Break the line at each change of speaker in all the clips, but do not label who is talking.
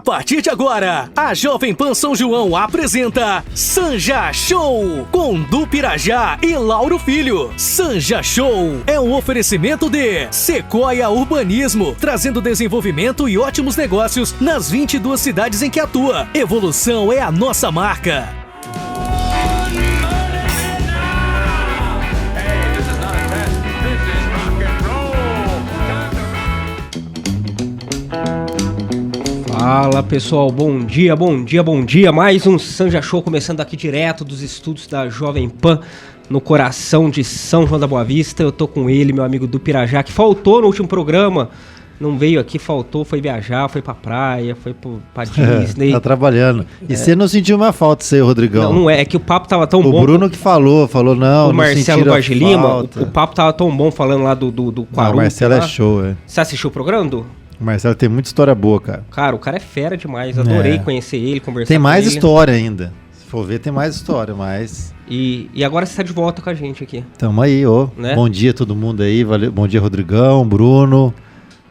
partir de agora, a Jovem Pan São João apresenta Sanja Show, com Du Pirajá e Lauro Filho. Sanja Show é um oferecimento de Sequoia Urbanismo, trazendo desenvolvimento e ótimos negócios nas 22 cidades em que atua. Evolução é a nossa marca.
Fala pessoal, bom dia, bom dia, bom dia. Mais um Sanja Show começando aqui direto dos estúdios da Jovem Pan, no coração de São João da Boa Vista. Eu tô com ele, meu amigo Du Pirajá, que faltou no último programa. Não veio aqui, faltou, foi viajar, foi pra praia, foi pra Disney.
Tá trabalhando. E você não sentiu uma falta, você, Rodrigão?
Não, é que o papo tava tão bom.
O Bruno que falou não.
O Marcelo Borges Lima, o papo tava tão bom falando lá do Quaru.
O Marcelo é show, é.
Você assistiu o programa, Du?
O Marcelo tem muita história boa, cara.
Cara, o cara é fera demais, adorei conhecer ele, conversar
tem
com
mais
ele.
História ainda. Se for ver, tem mais história, mas...
E agora você tá de volta com a gente aqui.
Tamo aí, ó.
Né?
Bom dia a todo mundo aí, valeu. Bom dia, Rodrigão, Bruno...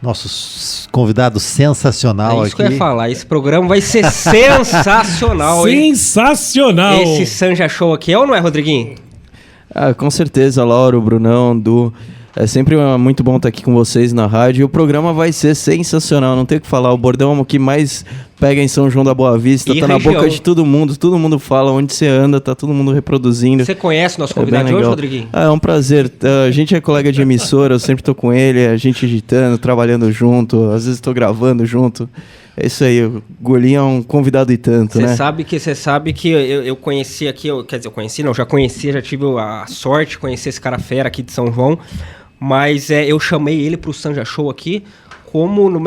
Nosso convidado sensacional aqui.
É isso que eu ia falar. Esse programa vai ser sensacional, hein?
Sensacional!
Esse Sanja Show aqui é ou não é, Rodriguinho?
Ah, com certeza, Lauro, Brunão, Du. É sempre muito bom estar aqui com vocês na rádio. E o programa vai ser sensacional, não tem o que falar. O bordão é o que mais pega em São João da Boa Vista,
e
tá
região.
Na boca de todo mundo fala onde você anda, tá todo mundo reproduzindo.
Você conhece nosso convidado de hoje, Rodriguinho?
Ah, é um prazer. A gente é colega de emissora, eu sempre tô com ele, a gente editando, trabalhando junto, às vezes tô gravando junto. É isso aí, o Golinho é um convidado e tanto, né?
Você sabe que eu conheci aqui, já tive a sorte de conhecer esse cara fera aqui de São João, mas eu chamei ele pro Sanja Show aqui,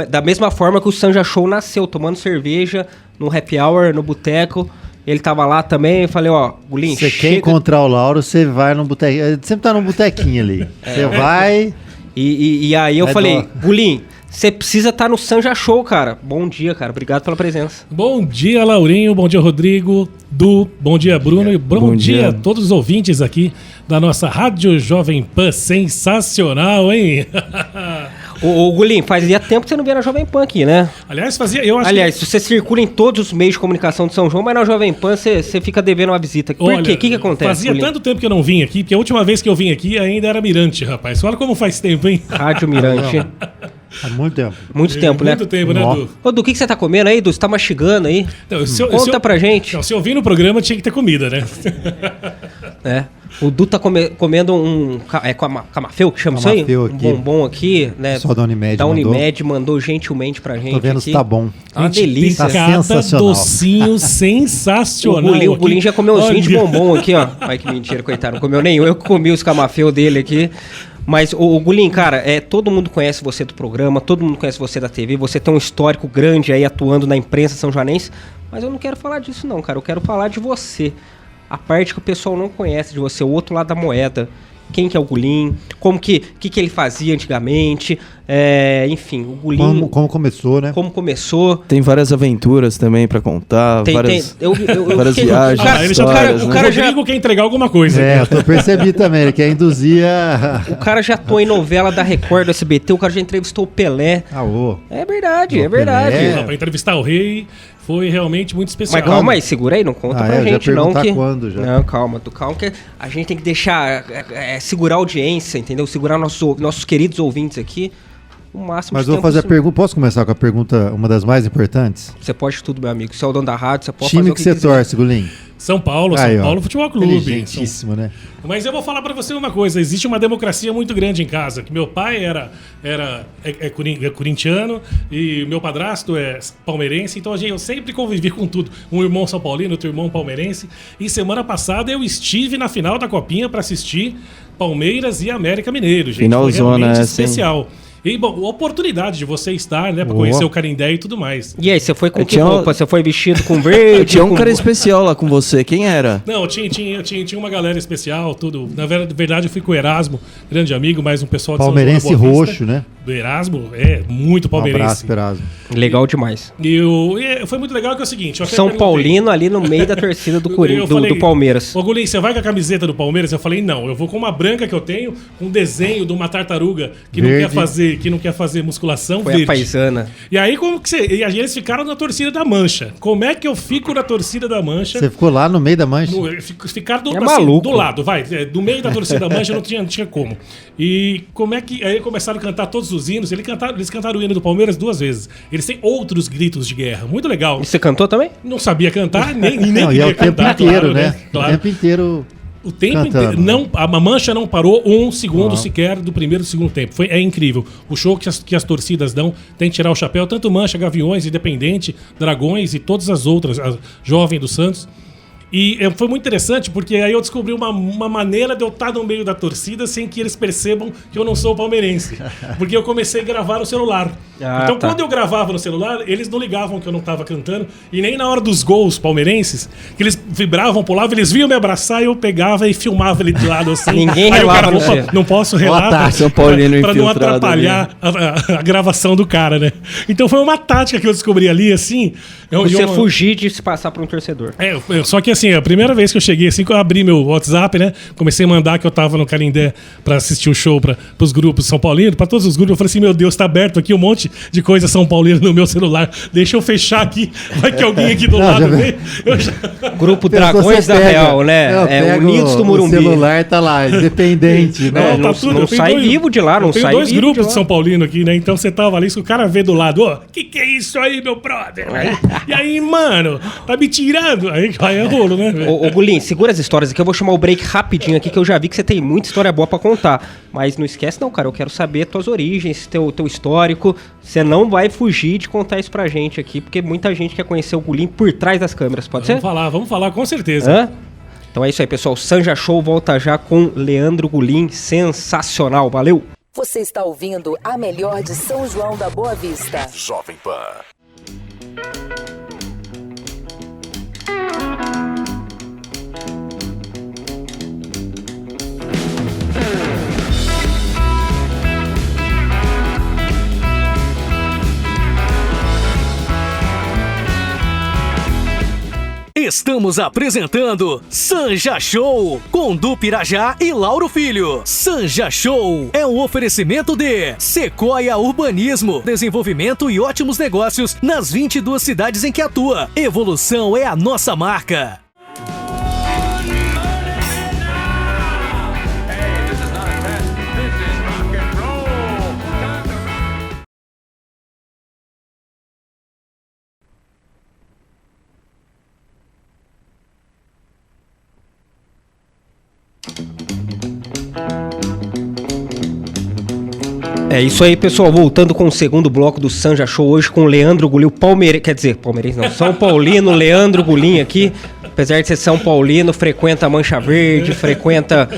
da mesma forma que o Sanja Show nasceu, tomando cerveja, no happy hour, no boteco. Ele tava lá também, eu falei, Golinho,
você quer encontrar o Lauro, você vai no botequinho, ele sempre tá num botequinho ali. Você vai...
E aí eu falei, Golinho, você precisa estar no Sanja Show, cara. Bom dia, cara. Obrigado pela presença.
Bom dia, Laurinho. Bom dia, Rodrigo. Du. Bom dia, Bruno. E bom dia a todos os ouvintes aqui da nossa Rádio Jovem Pan. Sensacional, hein?
Ô, Golinho, fazia tempo que você não via na Jovem Pan aqui, né?
Aliás,
você circula em todos os meios de comunicação de São João, mas na Jovem Pan você fica devendo uma visita. Por quê? O que acontece,
Fazia
Golinho?
tanto tempo que eu não vim aqui, porque a última vez que eu vim aqui ainda era Mirante, rapaz. Olha como faz tempo, hein?
Rádio Mirante.
Há muito tempo.
Muito tempo, né?
Muito tempo, né, Du?
Ô, Du, o que você tá comendo aí, Du? Você tá mastigando aí?
Então,
Conta pra gente.
Não, se eu vim no programa, tinha que ter comida, né?
O Du tá comendo um... É camafeu que chama isso aí?
Camafeu
Um
aqui.
bombom aqui, né?
Só da Unimed
Da Unimed mandou gentilmente pra gente.
Tô vendo
aqui.
se tá bom.
Uma delícia.
Tá sensacional.
Docinho sensacional.
O Golinho já comeu uns 20 bombom aqui, ó. Ai, que mentira, coitado. Não comeu nenhum. Eu comi os camafeu dele aqui. Mas, o Golinho, cara, todo mundo conhece você do programa, todo mundo conhece você da TV, você tem um histórico grande aí atuando na imprensa são-joanense, mas eu não quero falar disso não, cara, eu quero falar de você. A parte que o pessoal não conhece de você, o outro lado da moeda. Quem que é o Golinho, como que ele fazia antigamente, enfim, o Golinho...
Como começou, né?
Como começou.
Tem várias aventuras também pra contar, várias viagens,
O cara já quer entregar alguma coisa.
Eu percebi também, ele quer induzir
O cara já atuou em novela da Record, do SBT, o cara já entrevistou o Pelé. É verdade, é verdade.
Pra entrevistar o rei... Foi realmente muito especial.
Mas calma aí, segura aí, não conta pra gente, não.
Quando já.
Não, calma, que a gente tem que deixar, segurar a audiência, entendeu? Segurar nossos queridos ouvintes aqui o máximo.
Mas eu vou fazer a pergunta, posso começar com a pergunta, uma das mais importantes?
Você pode tudo, meu amigo, você é o dono da rádio, você pode
fazer
o
que você torce, Golinho?
São Paulo Futebol Clube.
Inteligentíssimo, né?
Mas eu vou falar pra você uma coisa, existe uma democracia muito grande em casa, que meu pai é corintiano e meu padrasto é palmeirense, então eu sempre convivi com tudo. Um irmão São Paulino, outro irmão palmeirense, e semana passada eu estive na final da Copinha pra assistir Palmeiras e América Mineiro, gente.
Final
foi realmente
zona,
especial. E, bom, a oportunidade de você estar, né, pra conhecer o Canindé e tudo mais.
E aí, você foi com que roupa? Você foi vestido com verde?
Tinha um cara especial lá com você, quem era?
Não, tinha uma galera especial, tudo. Na verdade, eu fui com o Erasmo, grande amigo, mais um pessoal de
Palmeirense
São João da Boa
roxo, né?
Do Erasmo, muito palmeirense.
Um abraço, Erasmo.
Legal demais.
E foi muito legal que é o seguinte...
São Paulino ali no meio da torcida do Palmeiras.
Ô, Golinho, você vai com a camiseta do Palmeiras? Eu falei, não, eu vou com uma branca que eu tenho, com um desenho de uma tartaruga que não quer fazer que não quer fazer musculação,
Foi
verde.
a paisana.
E aí, como que você... E aí eles ficaram na torcida da Mancha. Como é que eu fico na torcida da Mancha?
Você ficou lá no meio da mancha?
Ficaram
É maluco.
do lado, vai. Do meio da torcida da Mancha não tinha como. E como é que... Aí começaram a cantar todos os hinos. Eles cantaram o hino do Palmeiras 2 vezes. Eles têm outros gritos de guerra. Muito legal.
E você cantou também?
Não sabia cantar, nem
Não, e é
queria
o tempo
cantar,
inteiro,
claro,
né?
Claro.
O tempo inteiro.
O tempo
cantando.
inteiro. Não, a Mancha não parou um segundo
Não.
sequer do primeiro e do segundo tempo. É incrível. O show que as torcidas dão tem que tirar o chapéu. Tanto Mancha, Gaviões, Independente, Dragões e todas as outras, a Jovem do Santos. E foi muito interessante, porque aí eu descobri uma maneira de eu estar no meio da torcida sem que eles percebam que eu não sou palmeirense. Porque eu comecei a gravar no celular. Então,
tá.
quando eu gravava no celular, eles não ligavam que eu não estava cantando. E nem na hora dos gols palmeirenses, que eles vibravam, pulavam, eles vinham me abraçar e eu pegava e filmava ele de lado assim.
Ninguém
Aí o
relava
cara,
no
opa,
você.
não posso relar
Boa tarde,
São Paulino
pra não
infiltrado
atrapalhar a gravação do cara, né? Então foi uma tática que eu descobri ali, assim.
Você fugir de se passar por um torcedor.
Só que assim, a primeira vez que eu cheguei, assim que eu abri meu WhatsApp, né? Comecei a mandar que eu tava no Canindé pra assistir o show pros grupos São Paulino, pra todos os grupos. Eu falei assim, meu Deus, tá aberto aqui um monte de coisa São Paulino no meu celular. Deixa eu fechar aqui, vai que alguém aqui do
Não,
lado
já-
vê. Eu já...
Grupo
Pensou,
Dragões
você
da
pega-
Real, né?
Eu
É
pego
Unidos do Morumbi.
O celular tá lá, independente, né?
Não, não
eu tenho
sai vivo de lá, não
eu tenho
sai
dois
vivo de
grupos
lá.
de São Paulino aqui, né? Então você tava ali, se o cara vê do lado, ó, que é isso aí, meu brother? E aí, mano, tá me tirando? Aí é rolo, né? velho?
Ô, Gulim, segura as histórias aqui. Eu vou chamar o break rapidinho aqui, que eu já vi que você tem muita história boa pra contar. Mas não esquece não, cara. Eu quero saber tuas origens, teu histórico. Você não vai fugir de contar isso pra gente aqui, porque muita gente quer conhecer o Gulim por trás das câmeras, pode ser?
Vamos falar, com certeza.
Hã? Então é isso aí, pessoal. Sanja Show volta já com Leandro Gulim. Sensacional. Valeu!
Você está ouvindo a melhor de São João da Boa Vista.
Jovem Pan.
Estamos apresentando Sanja Show com Du Pirajá e Lauro Filho. Sanja Show é um oferecimento de Sequoia Urbanismo, desenvolvimento e ótimos negócios nas 22 cidades em que atua. Evolução é a nossa marca.
É isso aí, pessoal. Voltando com o segundo bloco do Sanja Show hoje com o Leandro Gulim, Palmeirense. Quer dizer, Palmeirense não, São Paulino, Leandro Gulim aqui. Apesar de ser São Paulino, frequenta a Mancha Verde, frequenta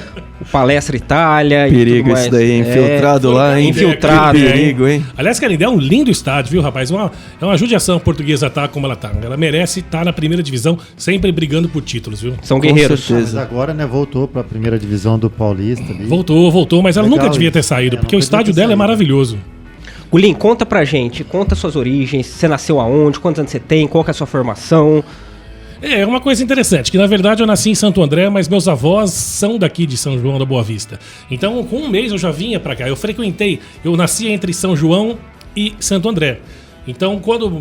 o Palestra Itália.
Perigo
e tudo mais.
isso daí, infiltrado lá, hein?
Infiltrado.
Que perigo, hein?
Aliás, Canindé é um lindo estádio, viu, rapaz? É uma judiação a portuguesa tá como ela tá. Ela merece estar na primeira divisão, sempre brigando por títulos, viu?
São
Com
guerreiros.
certeza.
Mas agora, né, voltou pra primeira divisão do Paulista ali.
Voltou, mas ela
Legal
nunca devia ter
isso.
saído,
É,
porque o
nunca devia
estádio
ter
dela é
saído.
maravilhoso.
Gulim, conta pra gente, conta suas origens, você nasceu aonde, quantos anos você tem, qual que é a sua formação.
É uma coisa interessante, que na verdade eu nasci em Santo André, mas meus avós são daqui de São João da Boa Vista. Então, com um mês eu já vinha pra cá. Eu nasci entre São João e Santo André. Então, quando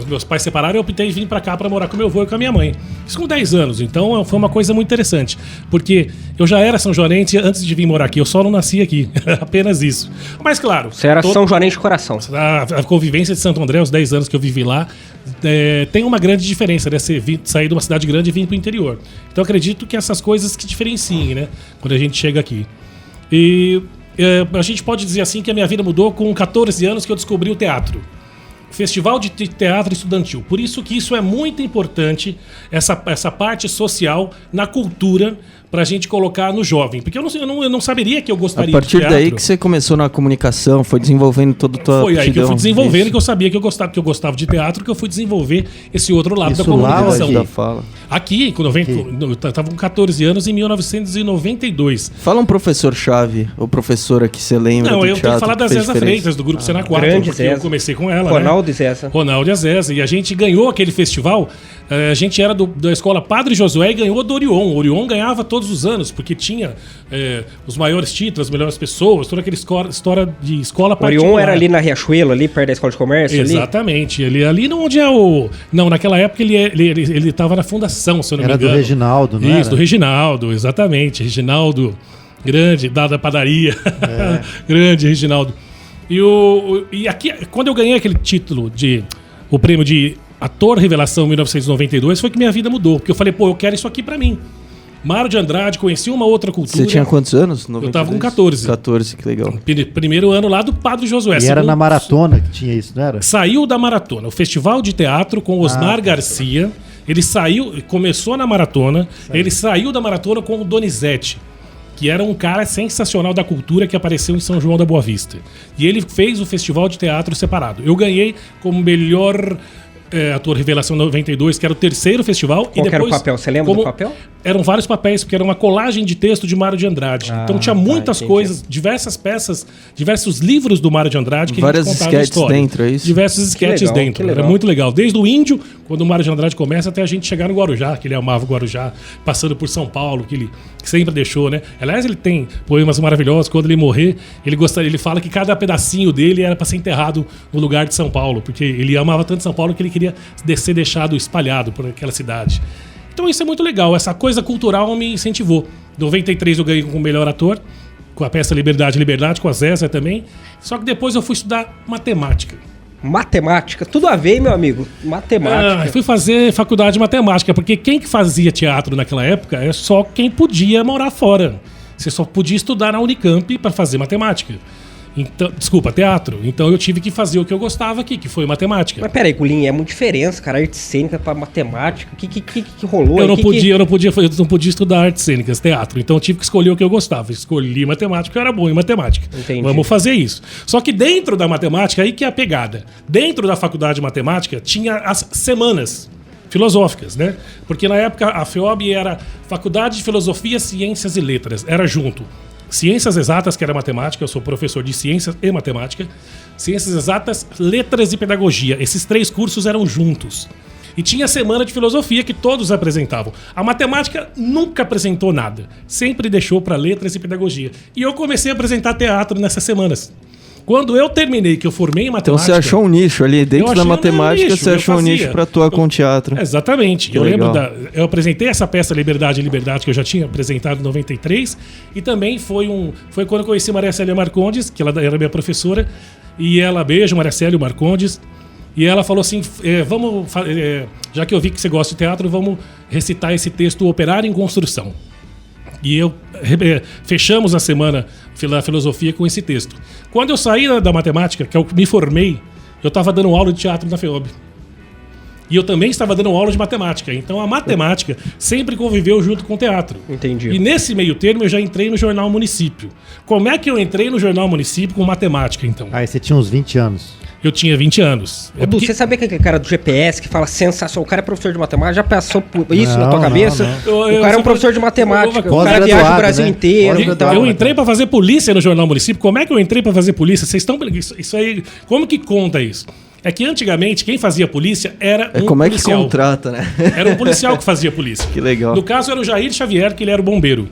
meus pais separaram, eu optei em vir pra cá pra morar com meu avô e com a minha mãe. Isso com 10 anos, então foi uma coisa muito interessante. Porque eu já era são joanense antes de vir morar aqui, eu só não nasci aqui. Apenas isso. Mas claro...
Você era São Joanense de coração.
A convivência de Santo André, os 10 anos que eu vivi lá, tem uma grande diferença, né? Você sair de uma cidade grande e vir pro interior. Então acredito que essas coisas que diferenciem, né? Quando a gente chega aqui. E a gente pode dizer assim que a minha vida mudou com 14 anos que eu descobri o teatro. Festival de Teatro Estudantil. Por isso que isso é muito importante, essa parte social na cultura, pra gente colocar no jovem. Porque eu não saberia que eu
A
gostaria de
partir
teatro.
daí que você começou na comunicação, foi desenvolvendo todo o tua
Foi aí que eu
aptidão.
fui desenvolvendo,
Isso.
que eu sabia que eu gostava de teatro, que eu fui desenvolver esse outro lado
Isso
da
lá
comunicação.
ou
Da fala.
Aqui, quando eu tava com 14 anos, em 1992.
Fala um professor-chave, ou professora que você lembra
Não,
do
eu tenho que
teatro
falar da
fez
Zeza
diferença.
Freitas, do Grupo Sena 4,
grande
porque
Zeza.
eu comecei com ela,
Ronaldo e Zeza.
Ronaldo e a Zeza. E a gente ganhou aquele festival A gente era da escola Padre Josué e ganhou do Orion. O Orion ganhava todos os anos, porque tinha os maiores títulos, as melhores pessoas, toda aquela história de escola particular.
Orion era ali na Riachuelo, ali perto da Escola de Comércio?
Exatamente. Ele ali onde é o... Não, naquela época ele estava na fundação, se eu não me engano.
Era do Reginaldo, não
Isso,
era?
do Reginaldo, exatamente. Reginaldo, grande, da padaria. Grande Reginaldo. E aqui, quando eu ganhei aquele título o prêmio de Ator Revelação 1992, foi que minha vida mudou. Porque eu falei, eu quero isso aqui pra mim. Mário de Andrade, conheci uma outra cultura.
Você tinha quantos anos?
Eu tava com 14.
14, que legal.
Primeiro ano lá do Padre Josué.
E era na maratona que tinha isso, não era?
Saiu da maratona. O Festival de Teatro com Osmar Garcia. Ele começou na maratona. Ele saiu da maratona com o Donizete, que era um cara sensacional da cultura que apareceu em São João da Boa Vista. E ele fez o Festival de Teatro separado. Eu ganhei como melhor ator Revelação 92, que era o terceiro festival.
Qual era o papel? Você lembra do papel?
Eram vários papéis, porque era uma colagem de texto de Mário de Andrade. Então tinha muitas coisas, diversas peças, diversos livros do Mário de Andrade que
várias
a gente contava
sketches dentro, é isso?
Diversos sketches dentro. Era muito legal. Desde o Índio, quando o Mário de Andrade começa, até a gente chegar no Guarujá, que ele amava o Guarujá, passando por São Paulo, que ele sempre deixou, né? Aliás, ele tem poemas maravilhosos. Quando ele morrer, ele fala que cada pedacinho dele era para ser enterrado no lugar de São Paulo, porque ele amava tanto São Paulo que ele queria ser deixado espalhado por aquela cidade. Então isso é muito legal. Essa coisa cultural me incentivou. Em 93 eu ganhei como melhor ator, com a peça Liberdade, Liberdade, com a Zézia também. Só que depois eu fui estudar matemática.
Matemática? Tudo a ver, meu amigo. Matemática.
Fui fazer faculdade de matemática, porque quem que fazia teatro naquela época é só quem podia morar fora. Você só podia estudar na Unicamp para fazer matemática. Então, desculpa, teatro. Então eu tive que fazer o que eu gostava aqui, que foi matemática.
Mas peraí, Gulinho, é muito diferença, cara. Arte cênica pra matemática. O que rolou?
Eu não podia estudar artes cênicas, teatro. Então eu tive que escolher o que eu gostava. Escolhi matemática, eu era bom em matemática.
Entendi.
Vamos fazer isso. Só que dentro da matemática, aí que é a pegada. Dentro da faculdade de matemática, tinha as semanas filosóficas, né? Porque na época a FEOB era Faculdade de Filosofia, Ciências e Letras. Era junto. Ciências Exatas, que era matemática, eu sou professor de Ciências e Matemática. Ciências Exatas, Letras e Pedagogia. Esses 3 cursos eram juntos. E tinha a semana de filosofia que todos apresentavam. A matemática nunca apresentou nada. Sempre deixou para Letras e Pedagogia. E eu comecei a apresentar teatro nessas semanas. Quando eu terminei, que eu formei em matemática...
Então você achou um nicho ali dentro da matemática, você achou um nicho para atuar com teatro.
Exatamente. Eu apresentei essa peça Liberdade, Liberdade, que eu já tinha apresentado em 93, e também foi quando eu conheci Maria Célia Marcondes, que ela era minha professora, e ela, beijo, Maria Célia Marcondes, e ela falou assim, já que eu vi que você gosta de teatro, vamos recitar esse texto Operário em Construção. E fechamos a semana da filosofia com esse texto. Quando eu saí da matemática, que eu me formei, eu estava dando aula de teatro na FEOB. E eu também estava dando aula de matemática. Então a matemática sempre conviveu junto com o teatro.
Entendi.
E nesse meio termo eu já entrei no Jornal Município. Como é que eu entrei no Jornal Município com matemática, então?
Aí você tinha uns 20 anos.
Eu tinha 20 anos.
Você sabia que aquele cara do GPS que fala sensacional, o cara é professor de matemática, já passou por isso na tua cabeça?
Não.
O cara é um professor de matemática, o cara
pós-graduado,
viaja o Brasil
né?
inteiro.
Eu entrei pra fazer polícia no Jornal Município. Como é que eu entrei pra fazer polícia? Vocês estão... Isso aí... Como que conta isso? É que antigamente quem fazia polícia era um
como
policial.
É que contrata, né?
Era um policial que fazia polícia.
Que legal.
No caso era o Jair Xavier, que ele era o bombeiro.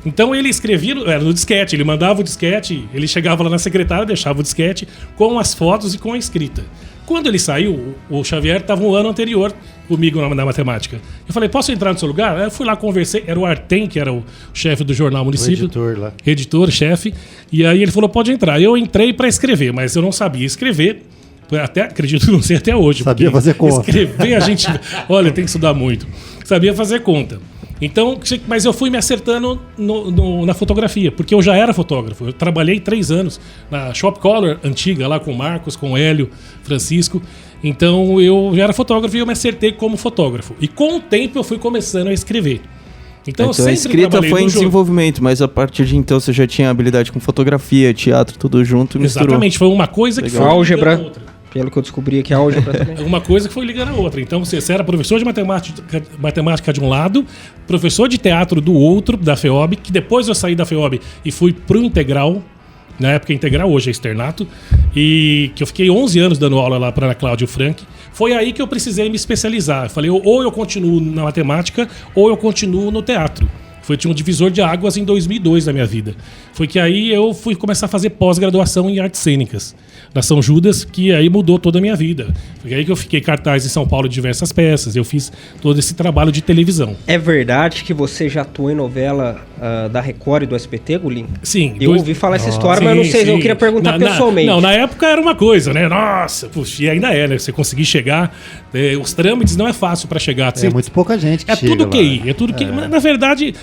Então ele escrevia no disquete, ele mandava o disquete, ele chegava lá na secretária, deixava o disquete com as fotos e com a escrita. Quando ele saiu, o Xavier estava um ano anterior comigo na matemática. Eu falei, posso entrar no seu lugar? Eu fui lá, conversei, era o Artem, que era o chefe do Jornal Município.
O editor lá.
Editor, chefe. E aí ele falou, pode entrar. Eu entrei para escrever, mas eu não sabia escrever. Até, acredito que não sei até hoje.
Sabia fazer conta.
Escrever a gente... Olha, tem que estudar muito. Sabia fazer conta. Então, mas eu fui me acertando na fotografia, porque eu já era fotógrafo. Eu trabalhei 3 anos na Shop Color antiga, lá com o Marcos, com o Hélio, Francisco. Então, eu já era fotógrafo e eu me acertei como fotógrafo. E com o tempo eu fui começando a escrever. Então eu sempre
a escrita foi em
jogo.
desenvolvimento, mas a partir de então você já tinha habilidade com fotografia, teatro, tudo junto e misturou.
Exatamente, foi uma coisa que foi
álgebra.
ligando a outra.
Pelo que eu descobri aqui, a álgebra também.
Uma coisa que foi ligando a outra. Então você era professor de matemática de um lado, professor de teatro do outro, da FEOB, que depois eu saí da FEOB e fui pro Integral, na época Integral, hoje é Externato, e que eu fiquei 11 anos dando aula lá para a Cláudio Frank. Foi aí que eu precisei me especializar. Eu falei, ou eu continuo na matemática, ou eu continuo no teatro. Tinha um divisor de águas em 2002 na minha vida. Foi que aí eu fui começar a fazer pós-graduação em artes cênicas na São Judas, que aí mudou toda a minha vida. Foi aí que eu fiquei cartaz em São Paulo de diversas peças. Eu fiz todo esse trabalho de televisão.
É verdade que você já atuou em novela da Record e do SBT, Gulim?
Sim.
Eu ouvi falar essa história, mas eu não sei, eu queria perguntar pessoalmente.
Na época era uma coisa, né? Nossa, puxa, e ainda é, né? Você conseguir chegar, os trâmites não é fácil para chegar.
É muito pouca gente que chega
tudo
lá.
QI, é tudo QI. Mas, na verdade...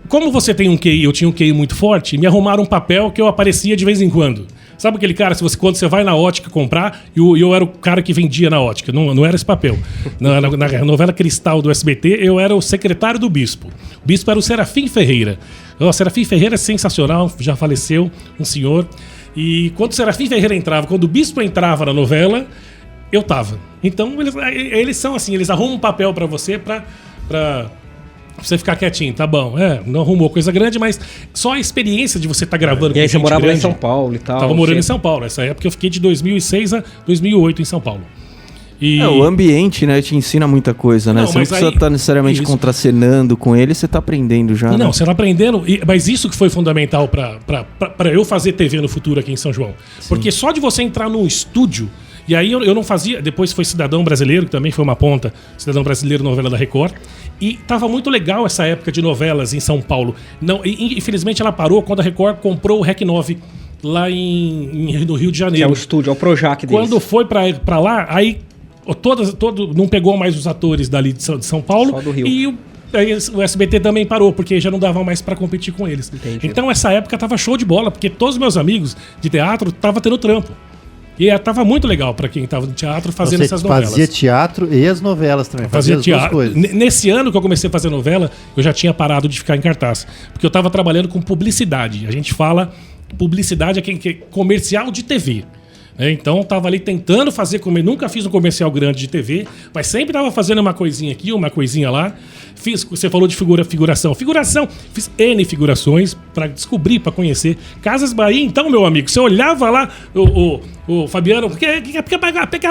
Como você tem um QI, eu tinha um QI muito forte, me arrumaram um papel que eu aparecia de vez em quando. Sabe aquele cara, quando você vai na ótica comprar, e eu era o cara que vendia na ótica, não era esse papel. Na novela Cristal do SBT, eu era o secretário do bispo. O bispo era o Serafim Ferreira. O Serafim Ferreira é sensacional, já faleceu, um senhor. E quando o Serafim Ferreira entrava, quando o bispo entrava na novela, eu tava. Então, eles são assim, eles arrumam um papel pra você pra você ficar quietinho, tá bom. Não arrumou coisa grande, mas só a experiência de você estar gravando
com gente grande. E aí você morava lá em São Paulo e tal.
Tava morando em São Paulo. Nessa época eu fiquei de 2006 a 2008 em São Paulo. E...
o ambiente, né, te ensina muita coisa, né? Você não precisa estar necessariamente contracenando com ele, você tá aprendendo já.
Não,
né?
você tá aprendendo, mas isso que foi fundamental pra eu fazer TV no futuro aqui em São João. Sim. Porque só de você entrar num estúdio, e aí eu não fazia, depois foi Cidadão Brasileiro, que também foi uma ponta, Cidadão Brasileiro, novela da Record, e tava muito legal essa época de novelas em São Paulo. Não, infelizmente ela parou quando a Record comprou o Rec 9 lá no Rio de Janeiro.
Que é o estúdio, é o Projac deles.
Quando foi pra lá, aí não pegou mais os atores dali de São Paulo.
Só do Rio.
E o SBT também parou, porque já não dava mais pra competir com eles.
Entendi.
Então essa época tava show de bola, porque todos os meus amigos de teatro tava tendo trampo. E tava muito legal pra quem tava no teatro fazendo essas novelas.
Fazia teatro e as novelas também.
Fazia
teatro.
Nesse ano que eu comecei a fazer novela, eu já tinha parado de ficar em cartaz. Porque eu tava trabalhando com publicidade. A gente fala, publicidade é comercial de TV. Então eu tava ali tentando fazer, nunca fiz um comercial grande de TV, mas sempre tava fazendo uma coisinha aqui, uma coisinha lá. Você falou de figuração, fiz N figurações pra descobrir, pra conhecer. Casas Bahia, então, meu amigo, você olhava lá, o Fabiano, quer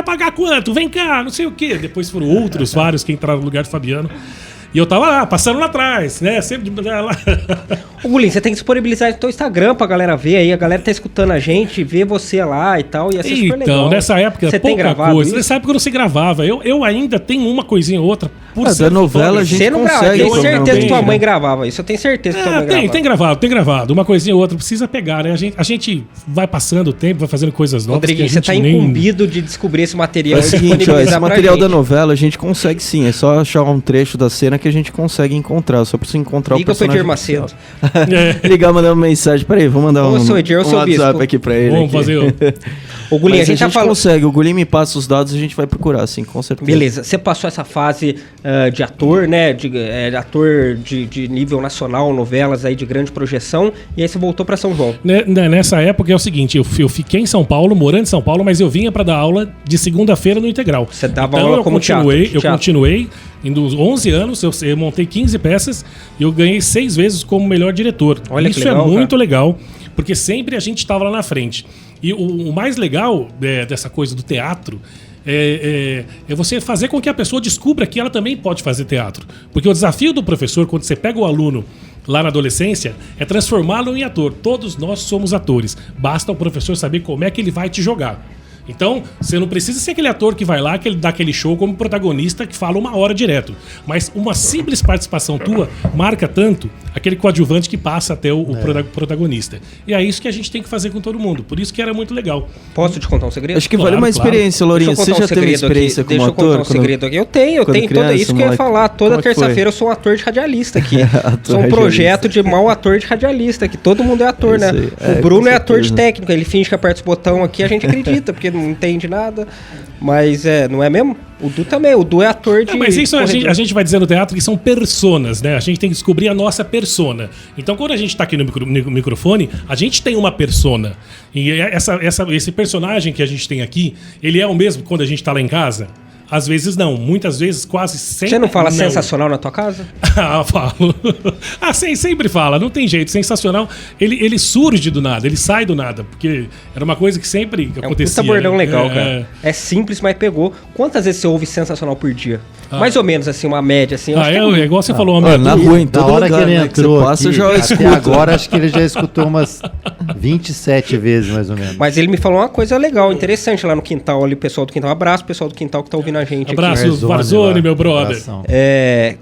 pagar quanto? Vem cá, não sei o quê. Depois foram outros vários que entraram no lugar do Fabiano. E eu tava lá, passando lá atrás, né? Sempre lá.
Ô, Gulim, você tem que disponibilizar o teu Instagram pra galera ver aí. A galera tá escutando a gente, vê você lá e tal. Ia ser super legal.
Então, nessa época,
você tem gravado
coisa.
Isso?
Nessa época eu não se gravava. Eu ainda tenho uma coisinha ou outra.
Da novela a gente
você não
consegue.
Eu tenho certeza que tua mãe gravava isso. Eu tenho certeza que tua mãe gravava.
Tem gravado. Uma coisinha ou outra precisa pegar, né? A gente vai passando o tempo, vai fazendo coisas novas.
Rodriguinho, você tá incumbido de descobrir esse material.
É o seguinte, esse material da novela a gente consegue sim. É só achar um trecho da cena que a gente consegue encontrar. Só preciso encontrar
Liga
o personagem.
Liga pro Edir
Macedo. Ligar, mandar uma mensagem. Peraí, vou mandar um WhatsApp aqui pra ele.
Vamos fazer
o Gulim, a gente
consegue. O Gulim me passa os dados e a gente vai procurar, sim, com certeza.
Beleza. Você passou essa fase de ator, né? Ator de nível nacional, novelas aí de grande projeção. E aí você voltou pra São João.
Nessa época é o seguinte, eu fiquei em São Paulo, morando em São Paulo, mas eu vinha pra dar aula de segunda-feira no Integral.
Você dava aula como teatro.
Eu continuei. Em 11 anos, eu montei 15 peças e eu ganhei 6 vezes como melhor diretor.
Olha
Isso
que legal,
é muito legal, porque sempre a gente estava lá na frente. E o mais legal dessa coisa do teatro é você fazer com que a pessoa descubra que ela também pode fazer teatro. Porque o desafio do professor, quando você pega o aluno lá na adolescência, é transformá-lo em ator. Todos nós somos atores. Basta o professor saber como é que ele vai te jogar. Então, você não precisa ser aquele ator que vai lá, que ele dá aquele show como protagonista que fala 1 hora direto. Mas uma simples participação tua marca tanto aquele coadjuvante que passa até o protagonista. E é isso que a gente tem que fazer com todo mundo. Por isso que era muito legal.
Posso te contar um segredo?
Acho que vale uma experiência, Lourinho. Você já teve experiência como ator?
Deixa eu contar um segredo aqui. Eu tenho toda isso que eu ia falar. Toda terça-feira eu sou um ator de radialista aqui. Sou um projeto de mau ator de radialista, que todo mundo é ator, né? O Bruno é ator de técnica. Ele finge que aperta os botões aqui, a gente acredita, porque não entende nada, mas não é mesmo? O Du também, o Du é ator de...
mas isso a gente vai dizer no teatro que são personas, né? A gente tem que descobrir a nossa persona. Então quando a gente tá aqui no microfone, a gente tem uma persona. E esse personagem que a gente tem aqui, ele é o mesmo quando a gente tá lá em casa? Às vezes não, muitas vezes, quase sempre.
Você não fala sensacional na tua casa?
Falo. Sempre fala, não tem jeito. Sensacional, ele surge do nada, ele sai do nada, porque era uma coisa que sempre acontecia.
É um puta bordão legal, cara. É simples, mas pegou. Quantas vezes você ouve sensacional por dia? Mais ou menos, assim, uma média, assim.
É igual você falou,
na rua, em todo
hora
lugar,
que ele
né,
entrou
que você passa,
aqui,
já
até agora acho que ele já escutou umas 27 vezes, mais ou menos.
Mas ele me falou uma coisa legal, interessante lá no quintal, ali, o pessoal do quintal. Abraço, pessoal do quintal que tá ouvindo a gente
Abraço,
aqui.
Varzone, meu brother.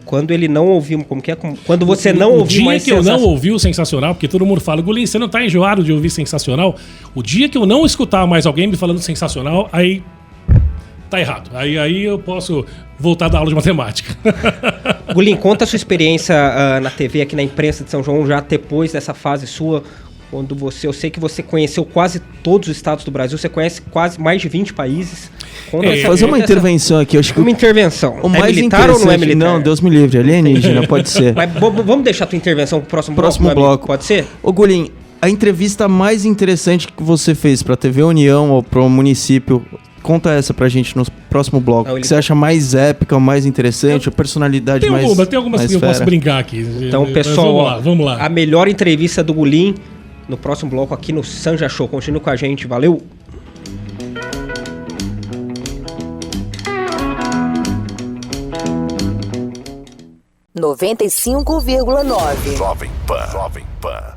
Quando ele não ouviu, como que é? Quando você não ouviu mais
O dia que eu não ouvi o Sensacional, porque todo mundo fala, Gulim, você não tá enjoado de ouvir Sensacional? O dia que eu não escutar mais alguém me falando Sensacional, aí tá errado. Aí eu posso voltar da aula de matemática.
Gulim, conta a sua experiência na TV, aqui na imprensa de São João, já depois dessa fase sua, quando eu sei que você conheceu quase todos os estados do Brasil, você conhece quase mais de 20 países.
Fazer uma intervenção aqui, acho que
uma intervenção.
O mais
militar ou não é militar?
Não, Deus me livre, alienígena, pode ser.
Mas vamos deixar a tua intervenção pro próximo bloco, pode ser?
Ô Gulim, a entrevista mais interessante que você fez pra TV União ou pro município, conta essa pra gente no próximo bloco. O que você acha mais épica, mais interessante, a personalidade mais
Tem algumas que eu posso brincar aqui.
Então, pessoal,
vamos lá.
A melhor entrevista do Gulim no próximo bloco aqui no Sanja Show. Continue com a gente, valeu!
(95,9)
Jovem Pan.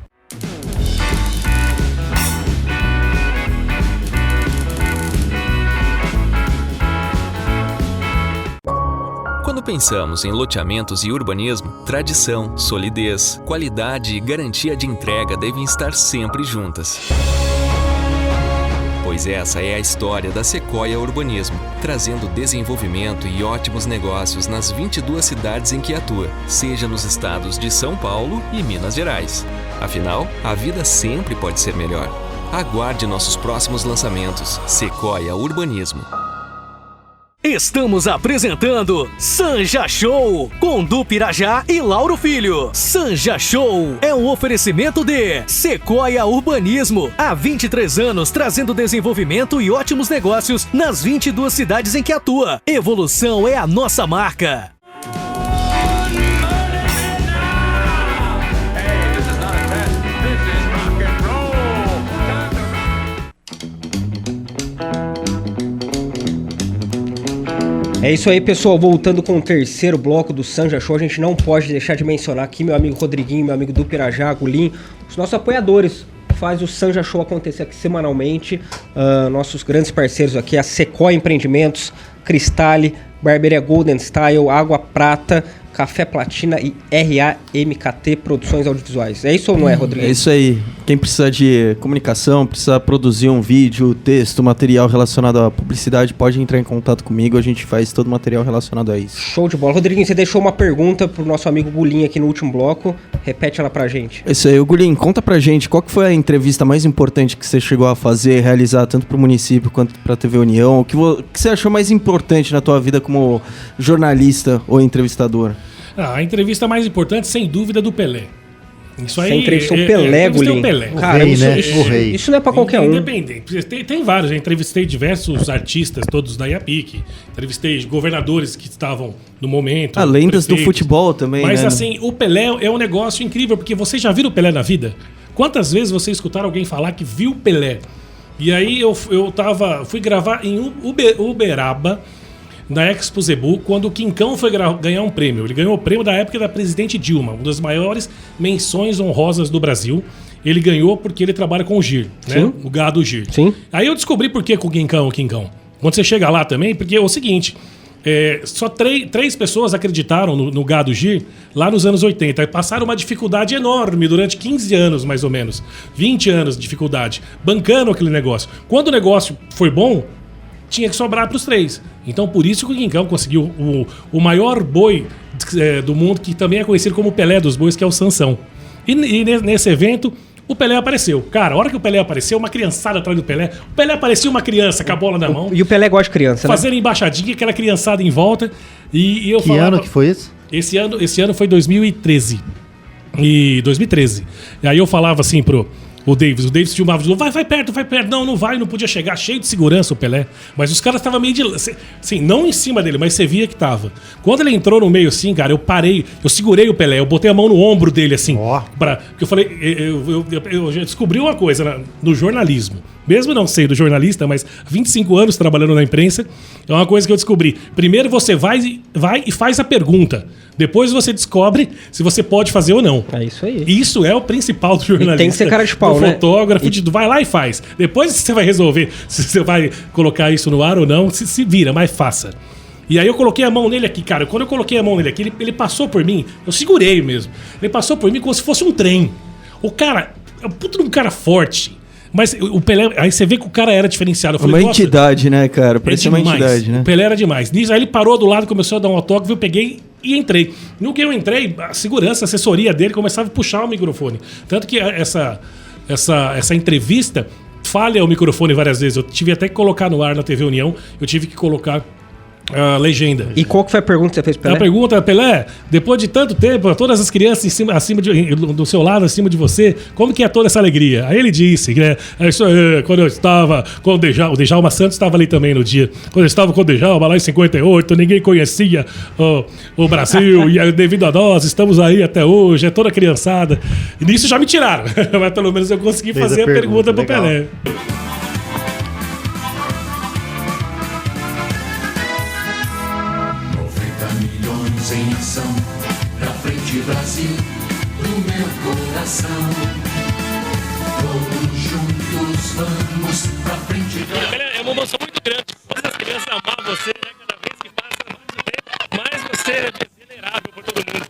Quando pensamos em loteamentos e urbanismo, tradição, solidez, qualidade e garantia de entrega devem estar sempre juntas. Pois essa é a história da Sequoia Urbanismo, trazendo desenvolvimento e ótimos negócios nas 22 cidades em que atua, seja nos estados de São Paulo e Minas Gerais. Afinal, a vida sempre pode ser melhor. Aguarde nossos próximos lançamentos. Sequoia Urbanismo.
Estamos apresentando Sanja Show, com Du Pirajá e Lauro Filho. Sanja Show é um oferecimento de Sequoia Urbanismo. Há 23 anos trazendo desenvolvimento e ótimos negócios nas 22 cidades em que atua. Evolução é a nossa marca.
É isso aí, pessoal. Voltando com o terceiro bloco do Sanja Show, a gente não pode deixar de mencionar aqui meu amigo Rodriguinho, meu amigo Du Pirajá, Gulim, os nossos apoiadores. Faz o Sanja Show acontecer aqui semanalmente. Nossos grandes parceiros aqui, a Sequoia Empreendimentos, Cristale, Barbearia Golden Style, Água Prata, Café Platina e RAMKT Produções Audiovisuais. É isso ou não é, Rodrigo?
É isso aí. Quem precisa de comunicação, precisa produzir um vídeo, texto, material relacionado à publicidade, pode entrar em contato comigo, a gente faz todo o material relacionado a isso.
Show de bola. Rodriguinho, você deixou uma pergunta pro nosso amigo Gulim aqui no último bloco. Repete ela pra gente.
É isso aí. O Gulim, conta pra gente, qual que foi a entrevista mais importante que você chegou a fazer, realizar tanto pro município quanto pra TV União? O que você achou mais importante na tua vida como jornalista ou entrevistador?
A entrevista mais importante, sem dúvida, do Pelé. Isso aí.
Você entrevistou o Pelé, Gulim.
Cara,
isso não é pra qualquer um.
Independente. Tem vários. Eu entrevistei diversos artistas, todos da IAPIC. Entrevistei governadores que estavam no momento.
Lendas do futebol também.
Mas
né?
assim, o Pelé é um negócio incrível, porque vocês já viram o Pelé na vida? Quantas vezes vocês escutaram alguém falar que viu o Pelé? E aí fui gravar em Uberaba, na Expo Zebu, quando o Quincão foi ganhar um prêmio. Ele ganhou o prêmio da época da presidente Dilma, uma das maiores menções honrosas do Brasil. Ele ganhou porque ele trabalha com o GIR, né?
Sim.
O gado GIR.
Sim.
Aí eu descobri por que com o Quincão. Quando você chega lá também, porque é o seguinte, só três pessoas acreditaram no gado GIR lá nos anos 80. E passaram uma dificuldade enorme durante 15 anos, mais ou menos. 20 anos de dificuldade, bancando aquele negócio. Quando o negócio foi bom, tinha que sobrar para os três. Então, por isso que o Quincão conseguiu o maior boi do mundo, que também é conhecido como o Pelé dos bois, que é o Sansão. E nesse evento, o Pelé apareceu. Cara, a hora que o Pelé apareceu, uma criançada atrás do Pelé. O Pelé parecia uma criança com a bola na mão.
E o Pelé gosta de criança,
fazendo embaixadinha, aquela criançada em volta. E eu
falava, ano que foi isso?
Esse ano foi 2013. E 2013. E aí eu falava assim O Davis filmava de novo, vai perto, não vai, não podia chegar, cheio de segurança o Pelé. Mas os caras estavam meio de... Assim, não em cima dele, mas você via que tava. Quando ele entrou no meio assim, cara, eu parei, eu segurei o Pelé, eu botei a mão no ombro dele assim. Porque eu falei, eu já descobri uma coisa no jornalismo. Mesmo não sendo jornalista, mas 25 anos trabalhando na imprensa, é uma coisa que eu descobri. Primeiro você vai e faz a pergunta. Depois você descobre se você pode fazer ou não.
É isso aí.
Isso é o principal do jornalista.
E tem que ser cara de pau, né?
Fotógrafo, vai lá e faz. Depois você vai resolver se você vai colocar isso no ar ou não, se vira, mas faça. E aí eu coloquei a mão nele aqui, cara. Quando eu coloquei a mão nele aqui, ele passou por mim, eu segurei mesmo. Ele passou por mim como se fosse um trem. O cara, é um puto de um cara forte. Mas o Pelé, aí você vê que o cara era diferenciado. Eu falei,
uma entidade, né, cara? Parecia uma entidade, né?
O Pelé era demais. Nisso, aí ele parou do lado, começou a dar um autógrafo, eu peguei e entrei. No que eu entrei, a segurança, a assessoria dele começava a puxar o microfone. Tanto que essa entrevista falha o microfone várias vezes. Eu tive até que colocar no ar na TV União, eu tive que colocar a legenda.
E qual que foi a pergunta que você fez, Pelé?
A pergunta, Pelé, depois de tanto tempo, todas as crianças do seu lado, acima de você, como que é toda essa alegria? Aí ele disse, né, quando eu estava com o Djalma Santos estava ali também no dia, quando eu estava com o Djalma lá em 58, ninguém conhecia o Brasil, e devido a nós, estamos aí até hoje, é toda criançada. E nisso já me tiraram, mas pelo menos eu consegui fazer a pergunta pro Pelé.
Em ação, pra frente Brasil, do meu coração. Todos juntos vamos pra frente Brasil.
É uma emoção muito grande. Todas as crianças amar você, né? Cada vez que passa mais o tempo, mais você é desvenerável por todo mundo.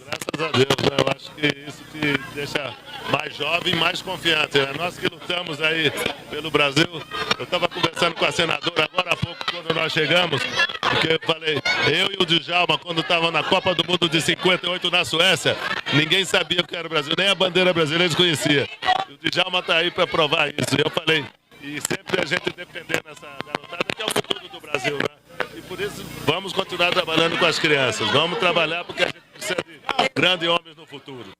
Graças a Deus, né? Eu acho que isso te deixa mais jovem e mais confiante, né? Nós que lutamos aí pelo Brasil, eu estava conversando com a senadora agora há pouco, quando nós chegamos, porque eu falei, eu e o Djalma, quando estavam na Copa do Mundo de 58 na Suécia, ninguém sabia o que era o Brasil, nem a bandeira brasileira eles conheciam. E o Djalma está aí para provar isso. E eu falei, e sempre a gente defendendo essa garotada, que é o futuro do Brasil, né? E por isso, vamos continuar trabalhando com as crianças. Vamos trabalhar porque a gente precisa de grandes homens no futuro.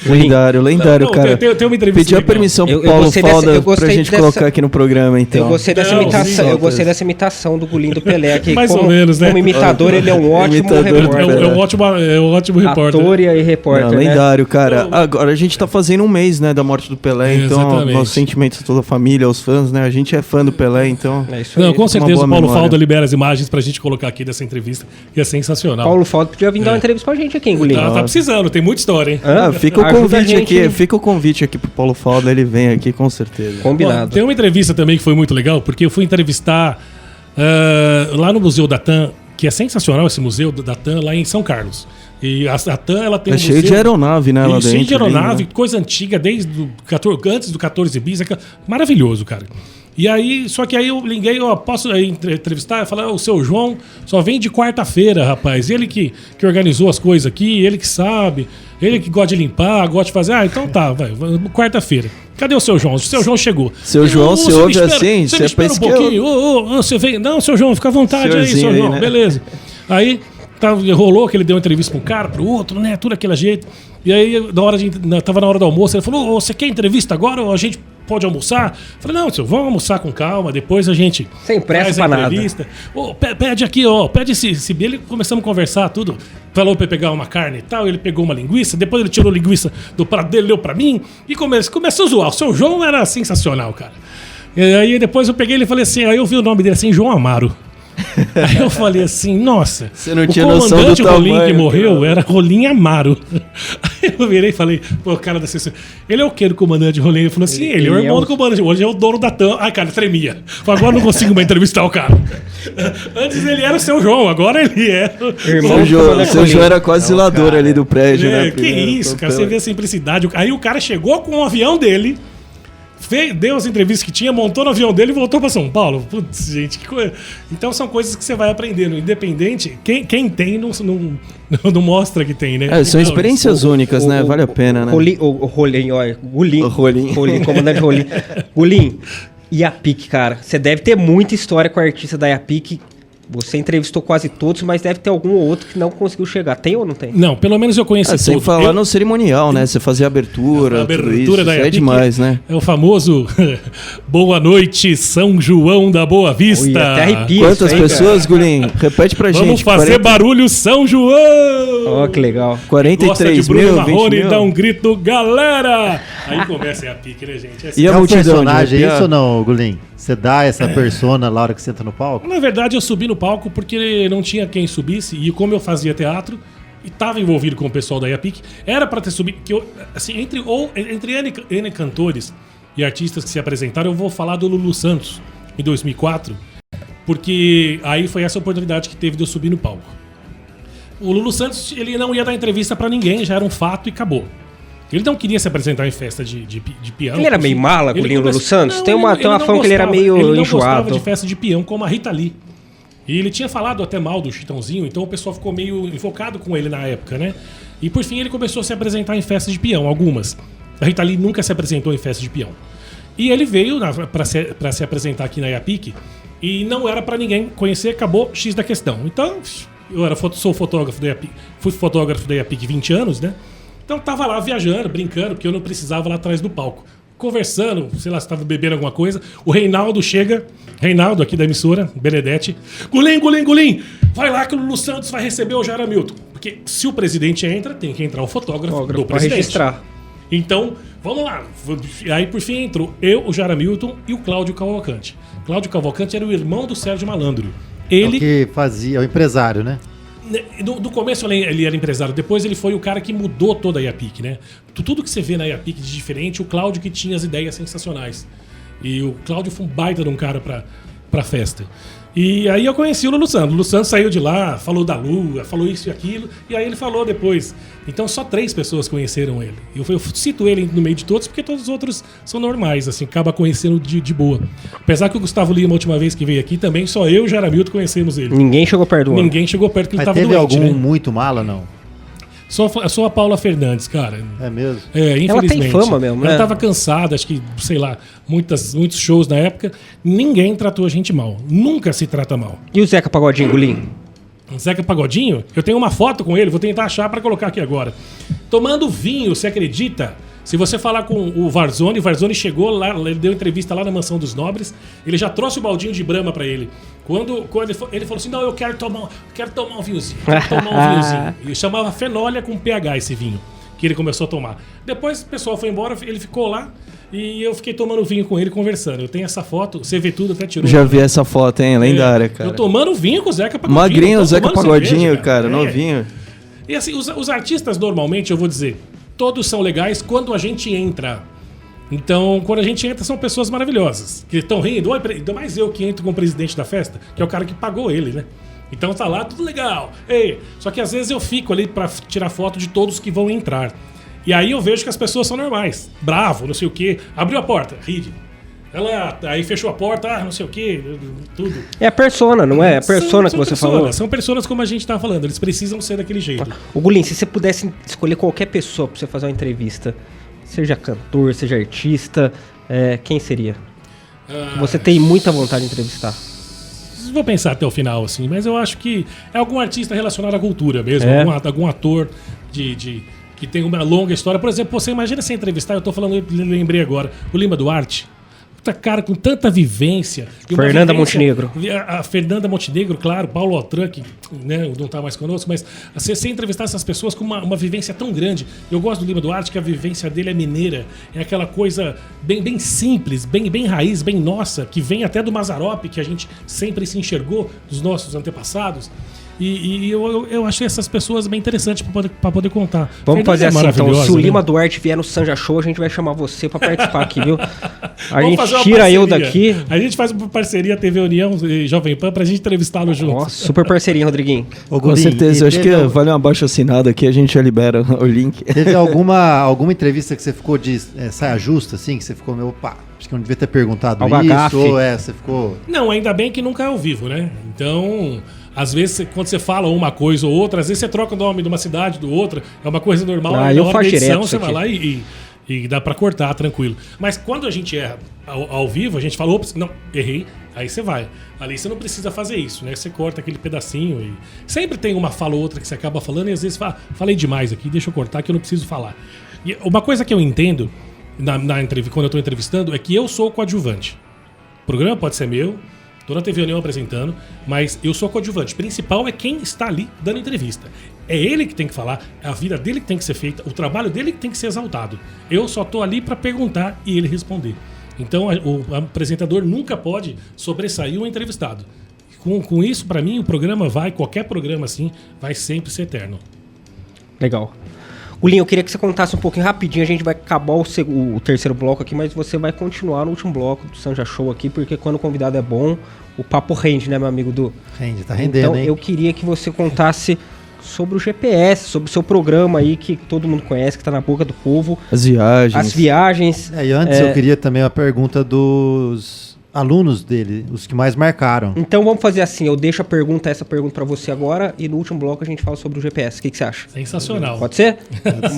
Lendário, cara.
Tem uma entrevista.
Pedi a permissão pro Paulo Falda pra gente colocar aqui no programa, então.
Eu gostei dessa imitação. Eu gostei dessa imitação do Gulinho do Pelé aqui.
Mais ou menos, né?
Como imitador, ele é um ótimo repórter.
É um ótimo repórter.
Ator e repórter.
Não, lendário, cara. Agora a gente tá fazendo um mês, né, da morte do Pelé, então nossos sentimentos a toda a família, aos fãs, né? A gente é fã do Pelé, então.
É isso aí.
Não, com certeza o Paulo Falda libera as imagens pra gente colocar aqui dessa entrevista, que é sensacional.
Paulo Falda podia vir dar uma entrevista com a gente aqui, hein, Gulinho?
Tá precisando, tem muita história, hein?
Fica o convite aqui. Fica o convite aqui pro Paulo Falda, ele vem aqui com certeza.
Combinado.
Bom, tem uma entrevista também que foi muito legal, porque eu fui entrevistar lá no Museu da TAM, que é sensacional esse museu da TAM lá em São Carlos. E a TAM, ela tem
cheio de aeronave, né, lá dentro.
Cheio de aeronave, coisa antiga, desde antes do 14 bis, maravilhoso, cara. E aí, só que aí eu liguei, posso entrevistar? Eu falei, o seu João só vem de quarta-feira, rapaz. Ele que organizou as coisas aqui, ele que sabe, ele que gosta de limpar, gosta de fazer. Então tá, vai, quarta-feira. Cadê o seu João? O seu João chegou.
Seu João, você ouve assim?
Você espera um pouquinho. Você vem. Não, seu João, fica à vontade aí, seu João. Né? Beleza. Aí rolou que ele deu uma entrevista pra um cara, pro outro, né? Tudo aquele jeito. E aí, tava na hora do almoço, ele falou, você quer entrevista agora ou a gente pode almoçar? Eu falei, não, senhor, vamos almoçar com calma, depois a gente
sem pressa pra nada.
Pede aqui, pede esse ele começamos a conversar, tudo. Falou pra pegar uma carne e tal, ele pegou uma linguiça, depois ele tirou a linguiça do prato dele, deu pra mim, e começou a zoar. O seu João era sensacional, cara. E aí depois eu peguei ele e falei assim, aí eu vi o nome dele assim, João Amaro. Aí eu falei assim, nossa,
você não tinha noção do tamanho,
Rolim que morreu era Rolim Amaro. Aí eu virei e falei, pô, cara da CC, ele é o que do comandante Rolim? Ele falou assim, ele é o irmão do comandante, hoje é o dono da TAM. Ai, cara, tremia. Agora não consigo mais entrevistar o cara. Antes ele era o seu João, agora ele é
o seu João era quase zelador ali do prédio, né?
Que isso, cara, você vê a simplicidade. Aí o cara chegou com o avião dele, deu as entrevistas que tinha, montou no avião dele e voltou para São Paulo. Putz, gente, que coisa. Então são coisas que você vai aprendendo. Independente, quem tem não mostra que tem, né?
São experiências únicas, né? Vale a pena, né?
Rolim, olha, Gulim, comandante Rolim. Gulim, Iapic, cara, você deve ter muita história com a artista da Iapic Você entrevistou quase todos, mas deve ter algum ou outro que não conseguiu chegar. Tem ou não tem?
Não, pelo menos eu conheci
Sem
todos.
falar no cerimonial, né? Você fazia abertura,
A abertura
tudo isso.
da
Isso é
Epic
demais, né?
É o famoso Boa Noite, São João da Boa Vista.
Ui, até arrepia.
Quantas
isso aí,
pessoas, Gulim? Repete pra gente.
Vamos fazer barulho, São João!
Ó, que legal.
43 mil, 20
Marrone,
mil.
dá um grito, galera! Aí começa a Epic, né, gente? É assim.
E a
É um
multidão de
personagem
arrepiar?
isso ou não, Gulim? Você dá essa persona na hora que você entra no palco?
Na verdade, eu subi no palco porque não tinha quem subisse, e como eu fazia teatro e estava envolvido com o pessoal da IAPIC, era para ter subido. Que eu, assim, entre N cantores e artistas que se apresentaram, eu vou falar do Lulu Santos, em 2004, porque aí foi essa oportunidade que teve de eu subir no palco. O Lulu Santos, ele não ia dar entrevista para ninguém, já era um fato e acabou. Ele não queria se apresentar em festa de peão.
Ele era meio mala, Gulinho Lulu Santos? Tem uma fama que ele era meio
ele não
enjoado.
gostava de festa de peão como a Rita Lee. E ele tinha falado até mal do Chitãozinho, então o pessoal ficou meio enfocado com ele na época, né? E por fim ele começou a se apresentar em festas de peão, algumas. A Rita Lee nunca se apresentou em festa de peão. E ele veio para se apresentar aqui na IAPIC e não era para ninguém conhecer, acabou X da questão. Então, sou fotógrafo da IAPIC, fui fotógrafo da IAPIC 20 anos, né? Então tava lá viajando, brincando, porque eu não precisava lá atrás do palco. Conversando, sei lá, se tava bebendo alguma coisa. O Reinaldo chega, Reinaldo aqui da emissora, Benedetti. Gulim, vai lá que o Lulu Santos vai receber o Jair Hamilton. Porque se o presidente entra, tem que entrar o fotógrafo do
pra
presidente.
registrar.
Então, vamos lá. Aí por fim entrou eu, o Jair Hamilton e o Cláudio Cavalcante. Cláudio Cavalcante era o irmão do Sérgio Malandro. Ele...
É o que fazia, o empresário, né?
No começo ele era empresário, depois ele foi o cara que mudou toda a IAPIC, né? Tudo que você vê na IAPIC de diferente, o Cláudio que tinha as ideias sensacionais. E o Cláudio foi um baita de um cara pra festa. E aí eu conheci o Lulu Santos. O Lulu Santos saiu de lá, falou da Lua, falou isso e aquilo, e aí ele falou depois. Então só 3 pessoas conheceram ele. Eu cito ele no meio de todos porque todos os outros são normais, assim, acaba conhecendo de boa. Apesar que o Gustavo Lima, a última vez que veio aqui, também só eu e o Jair Hamilton conhecemos ele.
Ninguém chegou perto do homem.
Ninguém chegou perto que ele
Mas
tava
teve
doente,
algum
né?
muito mala, não?
Só a Paula Fernandes, cara.
É mesmo?
É, infelizmente.
Ela tem fama mesmo, né?
Ela tava cansada, acho que, sei lá, muitos shows na época. Ninguém tratou a gente mal. Nunca se trata mal.
E o Zeca Pagodinho, Gulinho?
Zeca Pagodinho, eu tenho uma foto com ele, vou tentar achar pra colocar aqui agora. Tomando vinho, você acredita? Se você falar com o Varzoni chegou lá, ele deu entrevista lá na Mansão dos Nobres, ele já trouxe o baldinho de Brahma pra ele. Quando ele falou assim, não, eu quero tomar um vinhozinho, E chamava Fenólia com pH esse vinho, que ele começou a tomar. Depois o pessoal foi embora, ele ficou lá e eu fiquei tomando vinho com ele, conversando. Eu tenho essa foto, você vê tudo, até tirou.
Já vi essa foto, hein? Lendária, cara.
Eu tomando vinho com o Zeca Pagodinho.
Magrinho, o Zeca
tomando
Pagodinho,
cerveja,
cara, novinho.
E assim, os artistas normalmente, eu vou dizer, todos são legais quando a gente entra. Então, quando a gente entra, são pessoas maravilhosas. Que estão rindo. Ainda mais eu que entro com o presidente da festa, que é o cara que pagou ele, né? Então tá lá, tudo legal. Ei, só que às vezes eu fico ali pra tirar foto de todos que vão entrar. E aí eu vejo que as pessoas são normais. Bravo, não sei o quê. Abriu a porta, ri. Ela aí fechou a porta, não sei o quê, tudo.
É a persona, não é? É a persona que você falou.
São pessoas como a gente tá falando, eles precisam ser daquele jeito.
O Gulinho, se você pudesse escolher qualquer pessoa pra você fazer uma entrevista, seja cantor, seja artista, quem seria? Você tem muita vontade de entrevistar.
Vou pensar até o final, assim, mas eu acho que é algum artista relacionado à cultura mesmo, algum ator que tem uma longa história. Por exemplo, você imagina você entrevistar, eu lembrei agora, o Lima Duarte. Cara com tanta vivência.
Fernanda Montenegro.
A Fernanda Montenegro, claro, Paulo Altran, que né, não está mais conosco, mas você entrevistar essas pessoas com uma vivência tão grande. Eu gosto do Lima Duarte, que a vivência dele é mineira, é aquela coisa bem simples, bem raiz, bem nossa, que vem até do Mazzaropi, que a gente sempre se enxergou dos nossos antepassados. E eu achei essas pessoas bem interessantes pra poder contar.
Vamos fazer assim, então. Se o Lima
né?
Duarte vier no Sanja Show, a gente vai chamar você pra participar aqui, viu? A
Vamos
gente tira eu daqui.
A gente faz uma parceria TV União e Jovem Pan pra gente entrevistá-lo junto.
Nossa, super parceria, Rodriguinho.
Com certeza, eu acho que vale uma baixa assinada aqui, a gente já libera o link.
Teve alguma entrevista que você ficou de saia justa, assim, que você ficou meio, opa, acho que eu não devia ter perguntado isso, ou você ficou...
Não, ainda bem que nunca é ao vivo, né? Então... Às vezes, quando você fala uma coisa ou outra, às vezes você troca o nome de uma cidade, do outra, é uma coisa normal.
Eu faço direto
você vai lá E dá pra cortar, tranquilo. Mas quando a gente erra ao vivo, a gente fala, ops, não, errei, aí você vai. Ali você não precisa fazer isso, né? Você corta aquele pedacinho e... Sempre tem uma fala ou outra que você acaba falando e às vezes fala, falei demais aqui, deixa eu cortar que eu não preciso falar. E uma coisa que eu entendo na entrevista, quando eu tô entrevistando, é que eu sou o coadjuvante. O programa pode ser meu, tô na TV União apresentando, mas eu sou coadjuvante. O principal é quem está ali dando entrevista. É ele que tem que falar, é a vida dele que tem que ser feita, o trabalho dele que tem que ser exaltado. Eu só tô ali para perguntar e ele responder. Então o apresentador nunca pode sobressair o entrevistado. Com isso, para mim, o programa qualquer programa assim, vai sempre ser eterno.
Legal. Gulinho, eu queria que você contasse um pouquinho rapidinho, a gente vai acabar o terceiro bloco aqui, mas você vai continuar no último bloco do Sanja Show aqui, porque quando o convidado é bom, o papo rende, né, meu amigo Du?
Rende, tá rendendo,
então, eu queria que você contasse sobre o GPS, sobre o seu programa aí, que todo mundo conhece, que tá na boca do povo.
As viagens.
As viagens.
E antes eu queria também uma pergunta dos alunos dele, os que mais marcaram.
Então vamos fazer assim, eu deixo essa pergunta pra você agora e no último bloco a gente fala sobre o GPS. O que você acha?
Sensacional.
Pode ser?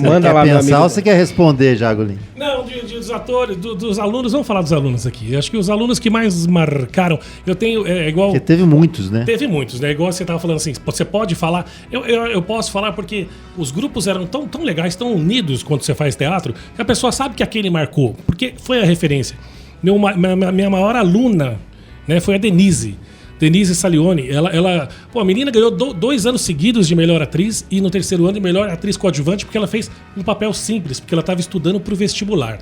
Manda lá, meu amigo. Ou você quer responder já, Gulinho?
Não, dos atores, dos alunos, vamos falar dos alunos aqui. Eu acho que os alunos que mais marcaram, eu tenho, igual...
Porque teve muitos, né?
Teve muitos, né? Igual você tava falando assim, você pode falar... Eu posso falar porque os grupos eram tão legais, tão unidos quando você faz teatro, que a pessoa sabe que aquele marcou, porque foi a referência. Minha maior aluna, né, foi a Denise Salioni. A menina ganhou 2 anos seguidos de melhor atriz e no terceiro ano de melhor atriz coadjuvante porque ela fez um papel simples, porque ela estava estudando para o vestibular.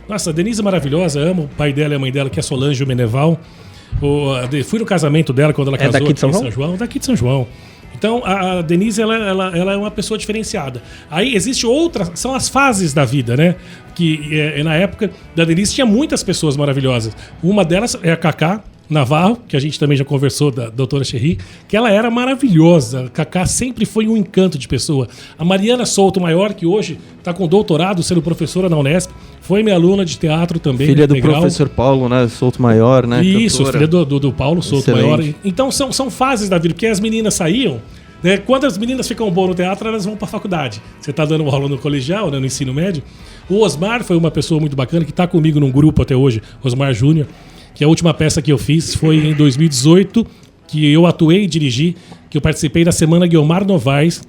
Nossa, a Denise é maravilhosa, amo o pai dela e a mãe dela, que é Solange Meneval. Fui no casamento dela quando ela casou
daqui de São
João? Daqui de São João. Então, a Denise, ela é uma pessoa diferenciada. Aí, existe outras... São as fases da vida, né? Que na época da Denise tinha muitas pessoas maravilhosas. Uma delas é a Cacá Navarro, que a gente também já conversou, da doutora Cherry, que ela era maravilhosa. A Cacá sempre foi um encanto de pessoa. A Mariana Souto Maior, que hoje está com doutorado, sendo professora na Unesp, foi minha aluna de teatro também.
Filha do professor Paulo, né? Souto Maior, né?
Isso,
cantora.
Filha do Paulo Souto Maior. Então são fases da vida, porque as meninas saíam, né? Quando as meninas ficam boas no teatro, elas vão para a faculdade. Você está dando aula no colegial, né? No ensino médio. O Osmar foi uma pessoa muito bacana, que está comigo num grupo até hoje, Osmar Júnior, que a última peça que eu fiz foi em 2018, que eu atuei e dirigi, que eu participei da Semana Guiomar Novaes,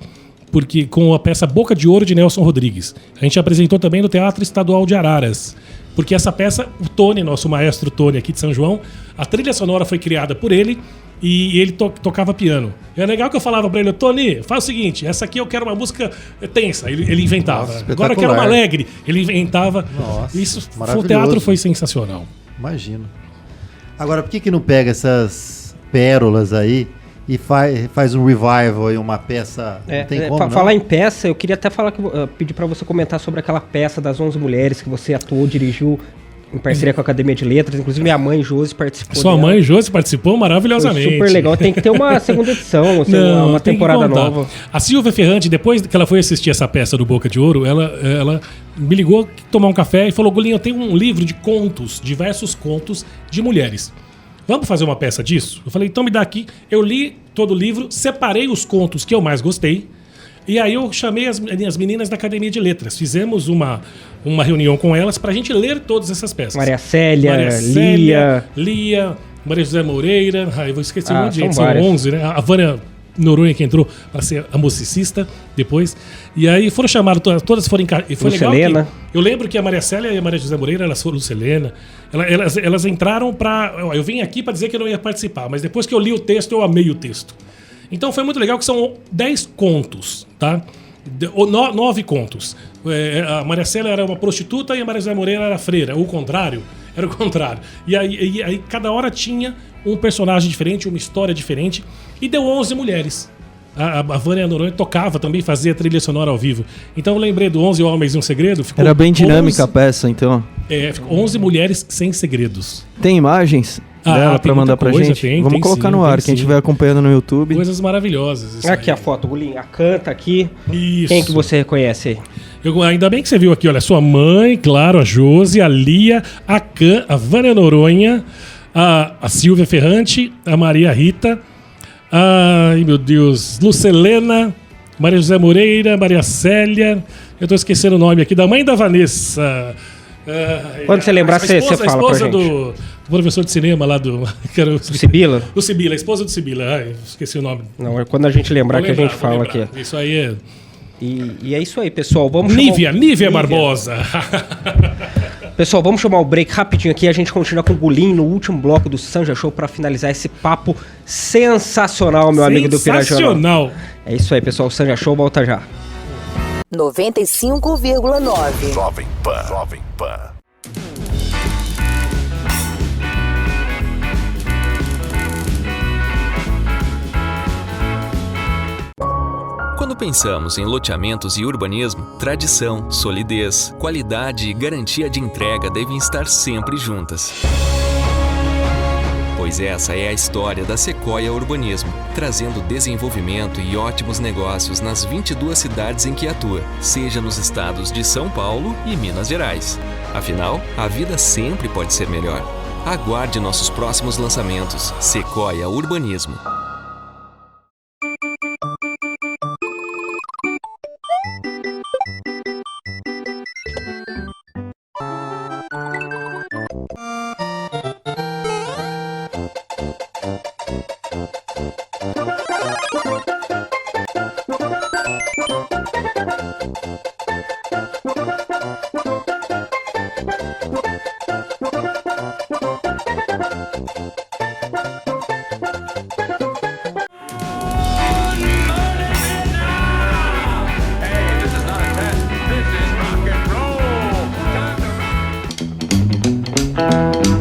porque com a peça Boca de Ouro de Nelson Rodrigues. A gente apresentou também no Teatro Estadual de Araras, porque essa peça, o Tony, nosso maestro Tony aqui de São João, a trilha sonora foi criada por ele e ele tocava piano. E é legal que eu falava pra ele, Tony, faz o seguinte, essa aqui eu quero uma música tensa, ele inventava.
Nossa,
agora eu quero uma alegre, ele inventava.
Nossa,
isso, o teatro foi sensacional.
Imagino. Agora, por que não pega essas pérolas aí e faz um revival aí, uma peça? Não tem como,
falar em peça, eu queria até pedir pra você comentar sobre aquela peça das 11 mulheres que você atuou, dirigiu em parceria com a Academia de Letras. Inclusive minha mãe, Josi, participou.
Sua mãe, Josi, participou maravilhosamente.
Foi super legal. Tem que ter uma segunda edição, uma temporada nova.
A Silvia Ferrante, depois que ela foi assistir essa peça do Boca de Ouro, ela me ligou tomar um café e falou, Gulinho, eu tenho um livro de contos, diversos contos de mulheres. Vamos fazer uma peça disso? Eu falei, então me dá aqui. Eu li todo o livro, separei os contos que eu mais gostei, e aí eu chamei as meninas da Academia de Letras. Fizemos uma reunião com elas pra gente ler todas essas peças.
Maria Célia,
Lia, Maria José Moreira, eu vou esquecer um monte de gente, são 11, né? A Vânia Noronha, que entrou para ser a musicista depois. E aí foram chamadas, todas foram e foi
Lucelena.
Legal que eu lembro que a Maria Célia e a Maria José Moreira, elas foram Lucelena, elas entraram para... Eu vim aqui para dizer que eu não ia participar, mas depois que eu li o texto, eu amei o texto. Então foi muito legal que são 10 contos, tá? 9 contos. A Maria Célia era uma prostituta e a Maria José Moreira era freira. O contrário, era o contrário. E aí cada hora tinha um personagem diferente, uma história diferente. E deu 11 mulheres. A Vânia Noronha tocava também, fazia trilha sonora ao vivo. Então eu lembrei do 11 Homens e um Segredo.
Era bem dinâmica a peça, então.
Ficou 11 mulheres sem segredos.
Tem imagens dela pra mandar pra gente? Vamos colocar no ar, quem estiver acompanhando no YouTube.
Coisas maravilhosas.
Aqui a foto, Gulinho. A canta aqui.
Isso.
Quem que você reconhece aí?
Ainda bem que você viu aqui, olha, sua mãe, claro, a Josi, a Lia, a Can, a Vânia Noronha, a Silvia Ferrante, a Maria Rita, ai meu Deus, Lucelena, Maria José Moreira, Maria Célia, Eu tô esquecendo o nome aqui, da mãe da Vanessa.
Quando você lembrar, você fala pra gente.
A esposa do professor de cinema lá do...
Sibila?
Do Sibila, a esposa do Sibila. Esqueci o nome.
Não, é quando a gente lembrar que a gente fala aqui.
Isso aí é...
E é isso aí, pessoal. Vamos
Nívia Barbosa.
Pessoal, vamos chamar o break rapidinho aqui. A gente continua com o Gulim no último bloco do Sanja Show para finalizar esse papo sensacional, meu amigo do Pirajá.
Sensacional.
É isso aí, pessoal. O Sanja Show volta já.
95,9.
Jovem Pan.
Quando pensamos em loteamentos e urbanismo, tradição, solidez, qualidade e garantia de entrega devem estar sempre juntas. Pois essa é a história da Sequoia Urbanismo, trazendo desenvolvimento e ótimos negócios nas 22 cidades em que atua, seja nos estados de São Paulo e Minas Gerais. Afinal, a vida sempre pode ser melhor. Aguarde nossos próximos lançamentos. Sequoia Urbanismo.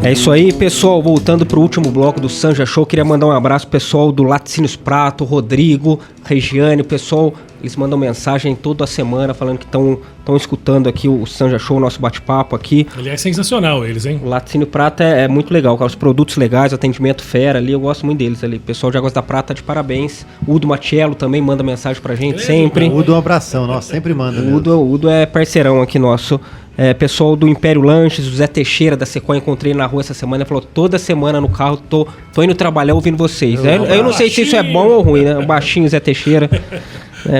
É isso aí, pessoal. Voltando pro último bloco do Sanja Show, queria mandar um abraço pro pessoal do Laticínios Prato, Rodrigo, Regiane, o pessoal, eles mandam mensagem toda semana falando que estão escutando aqui o Sanja Show, nosso bate-papo aqui.
Ele é sensacional, eles, hein?
O Laticínio Prato é muito legal, cara. Os produtos legais, atendimento fera ali, eu gosto muito deles ali. O pessoal de Águas da Prata, de parabéns. O Udo Matiello também manda mensagem pra gente, sempre.
O Udo, um abração, nossa, sempre manda.
O Udo é parceirão aqui nosso. Pessoal do Império Lanches, o Zé Teixeira da Sequoia, encontrei na rua essa semana, ele falou, toda semana no carro, tô indo trabalhar ouvindo vocês. Eu não sei se isso é bom ou ruim, né? O baixinho Zé Teixeira.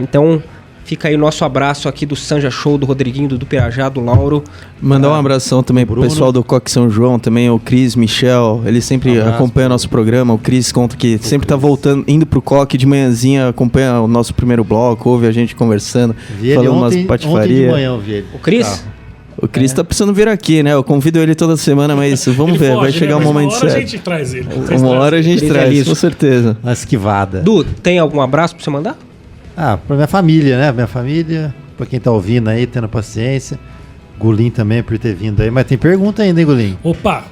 Então, fica aí o nosso abraço aqui do Sanja Show, do Rodriguinho, do Pirajá, do Lauro.
Mandar um abração também pro pessoal do Coque São João, também o Cris, Michel, eles sempre acompanham nosso programa. O Cris conta que sempre tá voltando, indo pro Coque de manhãzinha, acompanha o nosso primeiro bloco, ouve a gente conversando, falando umas patifarias.
Ontem de manhã eu vi ele.
O Cris?
O Cris tá precisando vir aqui, né? Eu convido ele toda semana, mas vamos ver, vai chegar um momento certo.
Uma hora a gente traz ele.
Uma hora a gente traz, com certeza.
Uma esquivada.
Du, tem algum abraço pra você mandar?
Pra minha família, né? Minha família, pra quem tá ouvindo aí, tendo paciência. Gulim também por ter vindo aí. Mas tem pergunta ainda, hein, Gulim?
Opa!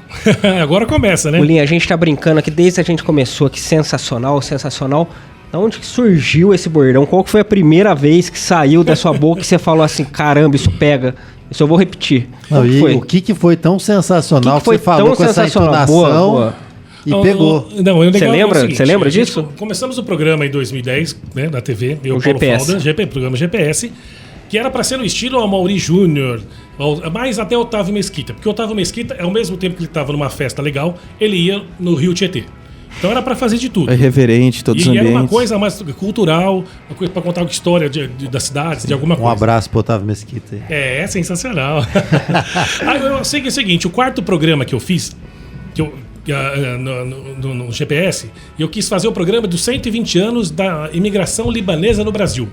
Agora começa, né?
Gulim, a gente tá brincando aqui desde que a gente começou aqui, sensacional. Da onde que surgiu esse bordão? Qual que foi a primeira vez que saiu da sua boca e você falou assim, caramba, isso pega? Isso eu vou repetir.
Não, o que foi tão sensacional que você falou com essa entonação
boa.
E pegou?
Você lembra disso?
Começamos o programa em 2010, né, na TV.
O GPS.
Programa GPS, que era para ser no estilo Amaury Júnior, mais até Otávio Mesquita. Porque o Otávio Mesquita, ao mesmo tempo que ele estava numa festa legal, ele ia no Rio Tietê. Então era para fazer de tudo.
É reverente, todos os ambientes.
E era uma coisa mais cultural, uma coisa para contar a história das cidades, de alguma coisa.
Um abraço pro Otávio Mesquita aí.
É sensacional. Eu sei que é o seguinte, o quarto programa que eu fiz, no GPS, eu quis fazer o programa dos 120 anos da imigração libanesa no Brasil.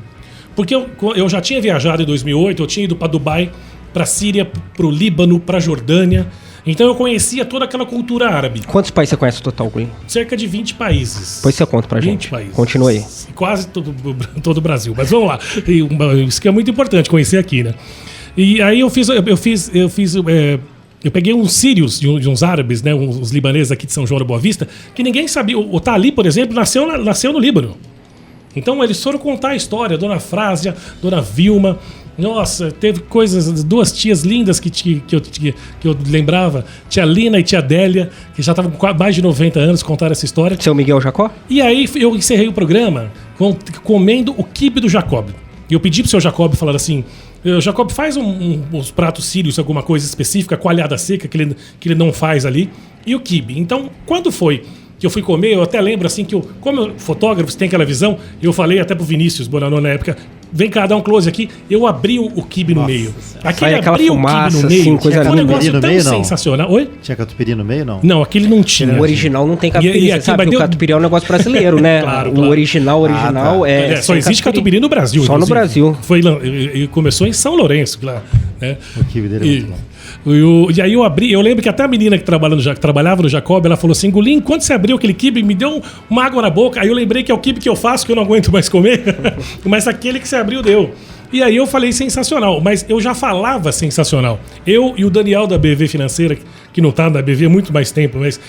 Porque eu já tinha viajado em 2008, eu tinha ido para Dubai, para Síria, para o Líbano, para Jordânia. Então eu conhecia toda aquela cultura árabe.
Quantos países você conhece no total, Gulim?
Cerca de 20 países.
Depois você conta pra
20
gente.
países.
Continua aí.
Quase todo o Brasil. Mas vamos lá. Isso que é muito importante conhecer aqui, né? E aí eu peguei uns sírios de uns árabes, né? Uns libaneses aqui de São João da Boa Vista, que ninguém sabia. O Tali, por exemplo, nasceu no Líbano. Então eles foram contar a história. Dona Frásia, Dona Vilma. Nossa, teve coisas, duas tias lindas que eu lembrava, tia Lina e tia Délia, que já estavam com mais de 90 anos, contaram essa história.
Seu Miguel Jacó?
E aí eu encerrei o programa comendo o quibe do Jacob. E eu pedi pro seu Jacob falar assim, Jacob, faz uns pratos sírios, alguma coisa específica, coalhada seca, que ele não faz ali, e o quibe. Então, quando foi que eu fui comer, eu até lembro assim que como fotógrafo, você tem aquela visão, eu falei até pro Vinícius Bonanno na época, vem cá, dá um close aqui. Eu abri o quibe no meio.
Sai aquela fumaça, assim, coisa
foi um
linda.
negócio
No
tão
meio, não?
sensacional. Oi?
Tinha catupiry no meio, não?
Não, aquele não tinha.
O original não tem catupiry,
E
você
aqui,
sabe
mas
que o
deu-
catupiry é um negócio brasileiro, né?
Claro,
O
claro.
original
Só
sem
existe catupiry no Brasil.
Só no
inclusive.
Brasil.
E começou em São Lourenço, lá, né?
O quibe dele é
E,
muito bom.
e aí eu abri, eu lembro que até a menina que trabalhava no Jacob, ela falou assim, Gulim, quando você abriu aquele quibe, me deu uma água na boca. Aí eu lembrei que é o quibe que eu faço, que eu não aguento mais comer. Mas aquele que você abriu deu. E aí eu falei sensacional, mas eu já falava sensacional. Eu e o Daniel da BV Financeira, que não tá na BV há muito mais tempo, mas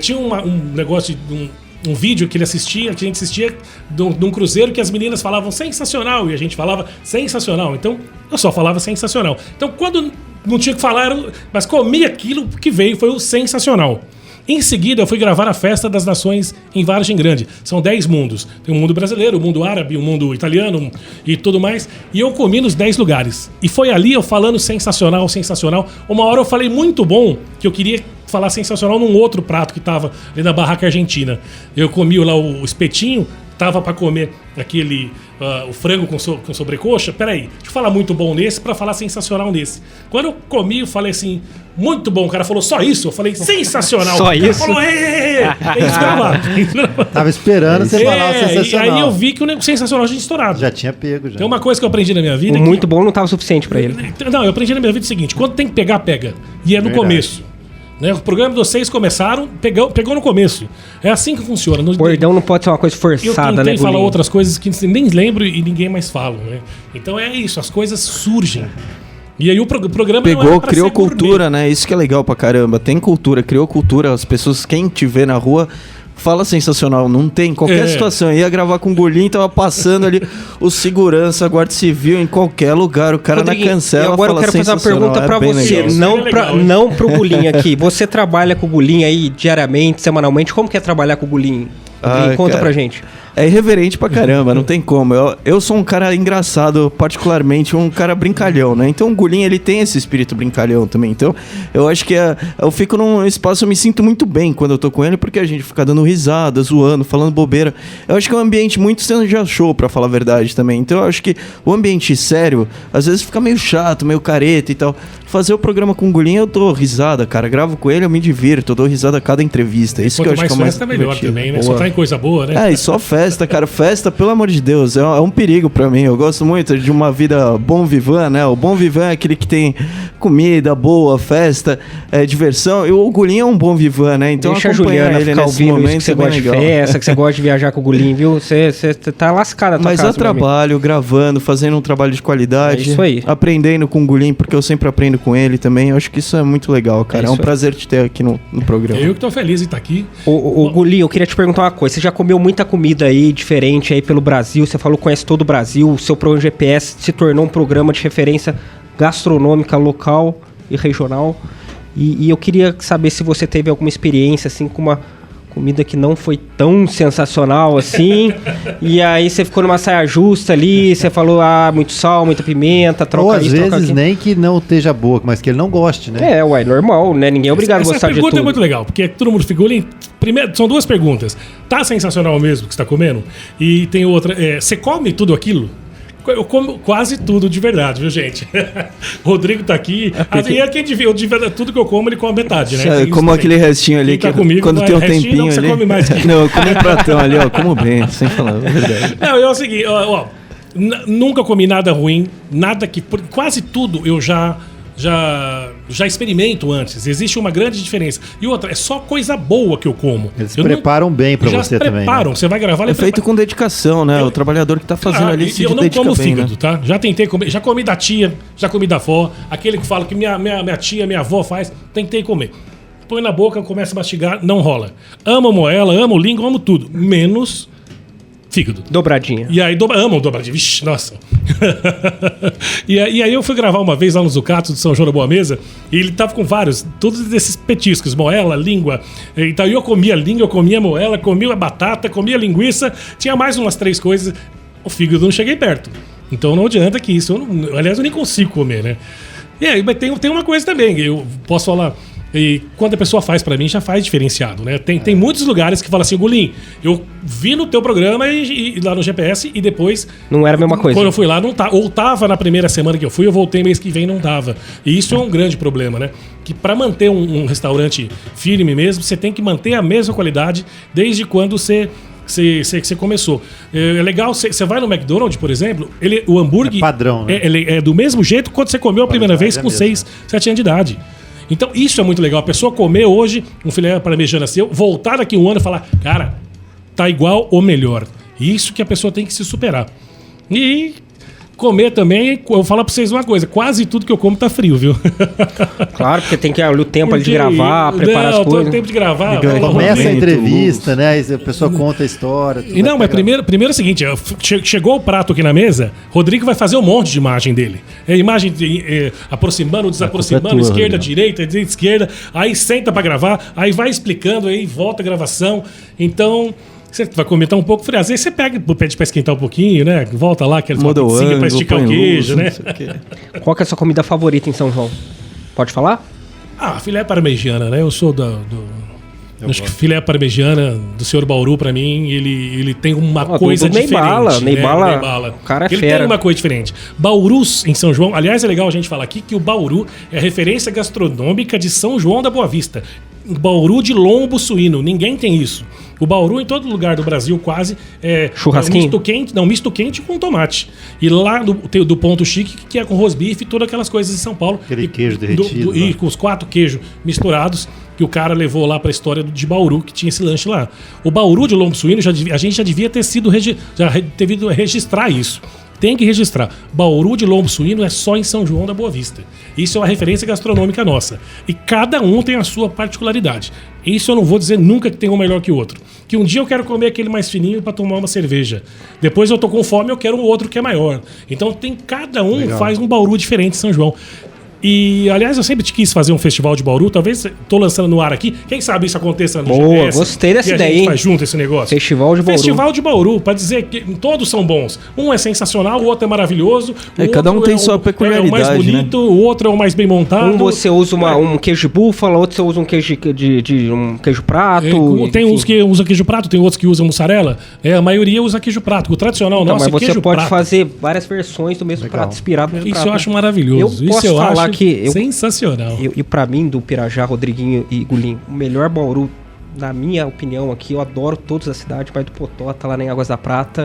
tinha um negócio de um vídeo que ele assistia, que a gente assistia de um cruzeiro que as meninas falavam sensacional e a gente falava sensacional. Então eu só falava sensacional. Então quando não tinha que falar, mas comi aquilo que veio, foi o sensacional. Em seguida, eu fui gravar a Festa das Nações em Vargem Grande. São 10 mundos. Tem o mundo brasileiro, o mundo árabe, o mundo italiano e tudo mais. E eu comi nos 10 lugares. E foi ali eu falando sensacional, sensacional. Uma hora eu falei muito bom, que eu queria falar sensacional num outro prato que tava ali na barraca argentina. Eu comi lá o espetinho, tava para comer aquele o frango com sobrecoxa. Peraí, deixa eu falar muito bom nesse para falar sensacional nesse. Quando eu comi, eu falei assim, muito bom. O cara falou, só isso? Eu falei, sensacional.
Só isso?
Ele falou, tem que gravar.
Tava esperando você falar o sensacional.
E aí eu vi que o sensacional tinha estourado.
Já tinha pego, já.
Tem uma coisa que eu aprendi na minha vida.
O muito bom não estava suficiente para ele.
Não, eu aprendi na minha vida o seguinte, quando tem que pegar, pega. E é no
Verdade.
começo. Né? O programa de vocês começaram, pegou no começo. É assim que funciona.
O bordão não pode ser uma coisa
Eu
forçada,
tentei
né,
falar
Gulim?
outras coisas que nem lembro e ninguém mais fala, né? Então é isso, as coisas surgem. E aí o programa não
Pegou,
era pra
criou
ser gourmet.
cultura, né? Isso que é legal pra caramba. Tem cultura, criou cultura. As pessoas, quem te vê na rua, fala sensacional. Não tem qualquer situação. Eu ia gravar com o Gulim, tava passando ali o segurança, guarda civil, em qualquer lugar. O cara
Rodriguinho,
na cancela
e agora eu
fala
quero fazer uma
sensacional.
pergunta pra
bem
você,
legal.
não pro Gulim aqui. Você trabalha com o Gulim aí diariamente, semanalmente. Como que é trabalhar com o Gulim? Gulim, conta
cara,
pra gente.
É irreverente pra caramba, não tem como. Eu sou um cara engraçado, particularmente um cara brincalhão, né? Então o Gulim, ele tem esse espírito brincalhão também. Então eu acho que eu fico num espaço, eu me sinto muito bem quando eu tô com ele, porque a gente fica dando risada, zoando, falando bobeira. Eu acho que é um ambiente muito Sanja Show, pra falar a verdade também. Então eu acho que o ambiente sério, às vezes fica meio chato, meio careta e tal. Fazer o programa com o Gulim, eu dou risada, cara. Gravo com ele, eu me divirto, eu dou risada a cada entrevista. Isso que eu acho que é o mais
festa, melhor
divertido.
também, né? Só tá em coisa boa, né?
E só festa, cara. Festa, pelo amor de Deus, é um perigo pra mim. Eu gosto muito de uma vida bom vivant, né? O bom vivant é aquele que tem comida boa, festa, diversão. E o Gulim é um bom vivant, né? Então
deixa a Juliana
ele
ficar ouvindo isso, que você gosta de
legal.
festa, que você gosta de viajar com o Gulim, viu? Você tá lascado na tua
Mas
casa,
eu trabalho, gravando, fazendo um trabalho de qualidade.
É isso aí.
Aprendendo com o Gulim, porque eu sempre aprendo com ele também. Eu acho que isso é muito legal, cara. É um
isso aí.
prazer te ter aqui no programa.
Eu que tô feliz em estar aqui.
O Gulim, eu queria te perguntar uma coisa. Você já comeu muita comida aí, diferente aí pelo Brasil. Você falou que conhece todo o Brasil. O seu programa GPS se tornou um programa de referência gastronômica local e regional. E eu queria saber se você teve alguma experiência, assim, com uma comida que não foi tão sensacional assim. E aí você ficou numa saia justa ali, você falou, muito sal, muita pimenta, troca
Ou às
isso, troca
vezes
aquilo.
nem que não esteja boa, mas que ele não goste, né?
Normal, né? Ninguém é obrigado a
Essa
gostar de
pergunta
tudo.
é muito legal, porque todo mundo ficou ali. Primeiro, são duas perguntas. Tá sensacional mesmo que você tá comendo? E tem outra, você come tudo aquilo? Eu como quase tudo de verdade, viu, gente? O Rodrigo tá aqui.
porque-
E é quem devia, tudo que eu como, ele come metade, né? Tem isso
Como
também.
aquele restinho ali,
Quem tá
que
comigo,
quando
vai,
tem um
restinho
tempinho
não, você
ali...
come mais que-
Não, eu como um pratão ali, ó. Como bem, sem falar, é verdade.
Não, é o seguinte, nunca comi nada ruim, nada que... Quase tudo eu já experimento antes. Existe uma grande diferença. E outra, é só coisa boa que eu como.
Eles
Eu
preparam bem pra
já
você também.
preparam,
Né?
você vai gravar...
É feito com dedicação, né? O trabalhador que tá fazendo ali se
eu não
dedica
como
bem,
fígado,
né?
tá? Já tentei comer, já comi da tia, já comi da avó. Aquele que fala que minha tia, minha avó faz, tentei comer. Põe na boca, começa a mastigar, não rola. Amo moela, amo língua, amo tudo. Menos fígado.
Dobradinha.
E aí, amo dobradinha. Vixe, nossa. e aí eu fui gravar uma vez lá no Zucato de São João da Boa Mesa, e ele tava com vários, todos esses petiscos, moela, língua. Então eu comia a língua, eu comia a moela, comia a batata, comia a linguiça, tinha mais umas 3 coisas. O fígado eu não cheguei perto. Então não adianta que isso, aliás, eu nem consigo comer, né? E aí, mas tem uma coisa também, eu posso falar... E quando a pessoa faz pra mim, já faz diferenciado, né? Tem muitos lugares que falam assim, Gulim, eu vi no teu programa e lá no GPS e depois...
Não era a mesma coisa.
Quando eu fui lá, não tá. Ou tava na primeira semana que eu fui, eu voltei mês que vem não tava. E isso é um grande problema, né? Que pra manter um restaurante firme mesmo, você tem que manter a mesma qualidade desde quando você começou. É legal, você vai no McDonald's, por exemplo, o hambúrguer...
É padrão, né?
É do mesmo jeito quando você comeu a primeira vez com 6, 7 anos de idade. Então, isso é muito legal. A pessoa comer hoje um filé parmegiana seu, voltar daqui um ano e falar, cara, tá igual ou melhor. Isso que a pessoa tem que se superar. E comer também, eu vou falar pra vocês uma coisa, quase tudo que eu como tá frio, viu?
Claro, porque tem que ter o tempo ali de gravar, preparar as coisas.
O tempo de gravar.
Começa a entrevista, né? Aí a pessoa conta a história.
E não, mas primeiro é o seguinte, chegou o prato aqui na mesa, Rodrigo vai fazer um monte de imagem dele. É imagem aproximando, desaproximando, esquerda, direita, esquerda, aí senta pra gravar, aí vai explicando, aí volta a gravação. Então... Você vai comentar um pouco, às vezes você pede pra esquentar um pouquinho, né? Volta lá, aquele pizzinha pra esticar o queijo, né?
Qual que é a sua comida favorita em São João? Pode falar?
Filé parmegiana, né? Eu sou acho que filé parmegiana do senhor Bauru, pra mim, ele tem uma coisa diferente.
Neibala, o cara é fera.
Ele tem uma coisa diferente. Baurus, em São João... Aliás, é legal a gente falar aqui que o Bauru é a referência gastronômica de São João da Boa Vista. Bauru de lombo suíno. Ninguém tem isso. O Bauru, em todo lugar do Brasil, quase
churrasquinho?
Misto quente com tomate. E lá do Ponto Chique, que é com rosbife e todas aquelas coisas em São Paulo.
Aquele queijo derretido.
E com os 4 queijos misturados que o cara levou lá pra história de Bauru, que tinha esse lanche lá. O Bauru de lombo suíno, a gente já devia ter devido registrar isso. Tem que registrar. Bauru de lombo suíno é só em São João da Boa Vista. Isso é uma referência gastronômica nossa. E cada um tem a sua particularidade. Isso eu não vou dizer nunca que tem um melhor que o outro. Que um dia eu quero comer aquele mais fininho para tomar uma cerveja. Depois eu tô com fome, eu quero um outro que é maior. Então cada um faz um Bauru diferente em São João. E, aliás, eu sempre quis fazer um festival de Bauru. Talvez tô lançando no ar aqui. Quem sabe isso aconteça no
GPS. Gostei dessa ideia,
a gente faz junto esse negócio.
Festival de Bauru.
Festival de Bauru, pra dizer que todos são bons. Um é sensacional, o outro é maravilhoso.
Cada um tem sua peculiaridade,
é o mais bonito, né? O outro é o mais bem montado.
Você usa um queijo de búfala, outro você usa um queijo um queijo prato.
Tem uns que usam queijo prato, tem outros que usam mussarela. A maioria usa queijo prato. O tradicional nosso é queijo prato.
Mas você pode fazer várias versões do mesmo prato, inspirado no mesmo prato.
Isso eu acho maravilhoso.
Isso eu acho
sensacional.
E pra mim, do Pirajá, Rodriguinho e Gulim, o melhor Bauru, na minha opinião aqui, eu adoro todos da cidade, pai do Potota, lá em Águas da Prata.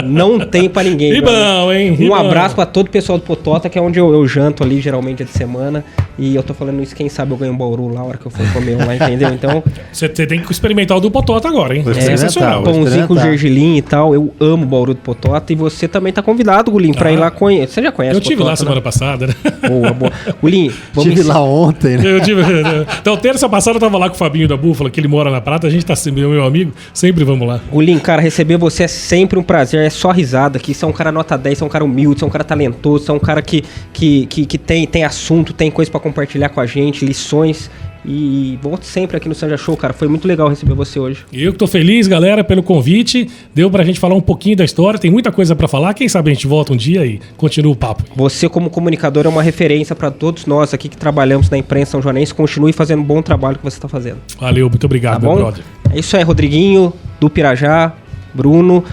Não tem pra ninguém.
Ribão, hein?
Um abraço pra todo o pessoal do Potota, que é onde eu janto ali, geralmente, dia de semana. E eu tô falando isso, quem sabe eu ganho um Bauru lá, a hora que eu for comer um lá, entendeu? Então...
Você tem que experimentar o do Potota agora, hein?
Sensacional. Pãozinho com gergelim e tal. Eu amo o Bauru do Potota. E você também tá convidado, Gulim, pra ir lá conhecer. Você já conhece
o Potota? Eu tive lá semana passada, né?
Boa. Gulim,
tive lá ontem, né?
Então, terça passada eu tava lá com o Fabinho da Búfala, que ele mora na Prata, a gente tá sempre, meu amigo, sempre vamos lá.
Gulim, cara, receber você é sempre um prazer, é só risada aqui, você é um cara nota 10, você é um cara humilde, você é um cara talentoso, você é um cara que tem assunto, tem coisa pra compartilhar com a gente, lições. E volte sempre aqui no Sanja Show, cara. Foi muito legal receber você hoje.
Eu que tô feliz, galera, pelo convite. Deu pra gente falar um pouquinho da história. Tem muita coisa pra falar. Quem sabe a gente volta um dia e continua o papo.
Você, como comunicador, é uma referência pra todos nós aqui que trabalhamos na imprensa são joanense. Continue fazendo um bom trabalho que você tá fazendo.
Valeu, muito obrigado, meu brother.
É isso aí, Rodriguinho, do Pirajá, Bruno.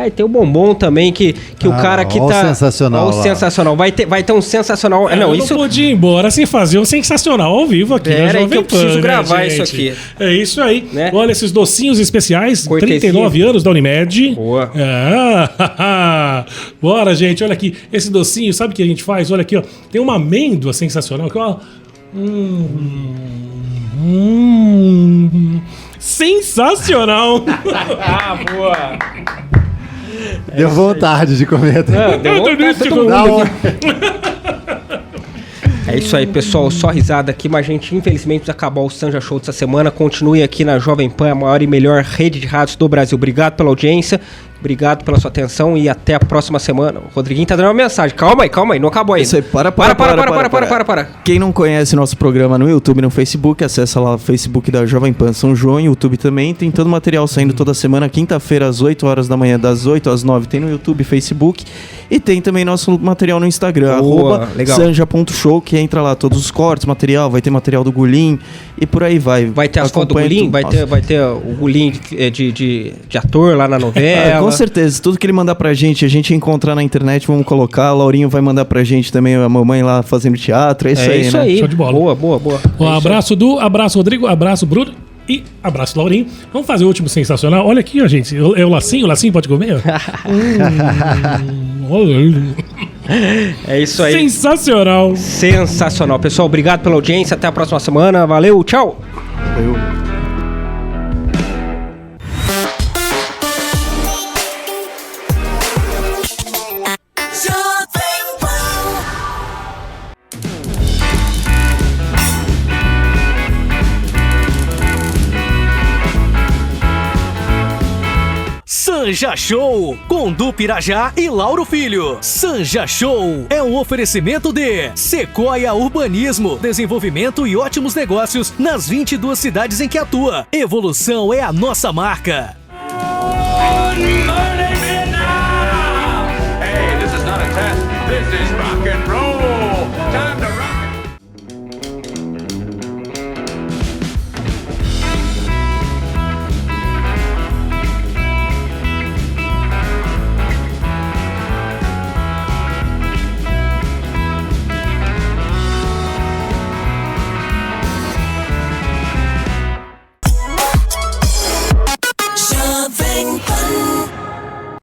E tem o Bombom também, que o cara que tá...
Sensacional.
Sensacional. Vai ter um sensacional...
Eu não podia ir embora sem fazer um sensacional ao vivo aqui.
Pera que eu preciso gravar isso aqui.
É isso aí. Né? Olha esses docinhos especiais,
cortesia.
39 anos da Unimed.
Boa.
Bora, gente. Olha aqui. Esse docinho, sabe o que a gente faz? Olha aqui, ó. Tem uma amêndoa sensacional. Aqui, ó. Sensacional.
Boa.
Deu vontade de comer.
Deu vontade de comer. É isso aí, pessoal. Só risada aqui, mas a gente infelizmente precisa acabar o Sanja Show dessa semana. Continue aqui na Jovem Pan, a maior e melhor rede de rádios do Brasil. Obrigado pela audiência. Obrigado pela sua atenção e até a próxima semana. O Rodriguinho tá dando uma mensagem. Calma aí, não acabou ainda.
Isso aí, para. Quem não conhece nosso programa no YouTube e no Facebook, acessa lá o Facebook da Jovem Pan São João, YouTube também. Tem todo o material saindo toda semana, quinta-feira, às 8 horas da manhã, das 8 às 9, tem no YouTube, Facebook. E tem também nosso material no Instagram, @sanja.show, que entra lá todos os cortes, material, vai ter material do Gulim e por aí vai.
Vai ter as fotos do Gulim? Vai ter o Gulim de ator lá na novela?
Com certeza, tudo que ele mandar pra gente, a gente encontrar na internet, vamos colocar. O Laurinho vai mandar pra gente também, a mamãe lá fazendo teatro, é isso aí, né?
Show de bola.
Boa.
Abraço Du, abraço Rodrigo, abraço Bruno. E abraço, Laurinho. Vamos fazer o último sensacional. Olha aqui, ó, gente. É o lacinho pode comer?
É isso aí.
Sensacional.
Pessoal, obrigado pela audiência. Até a próxima semana. Valeu, tchau.
Valeu.
Sanja Show, com Du Pirajá e Lauro Filho. Sanja Show é um oferecimento de Sequoia Urbanismo, desenvolvimento e ótimos negócios nas 22 cidades em que atua. Evolução é a nossa marca.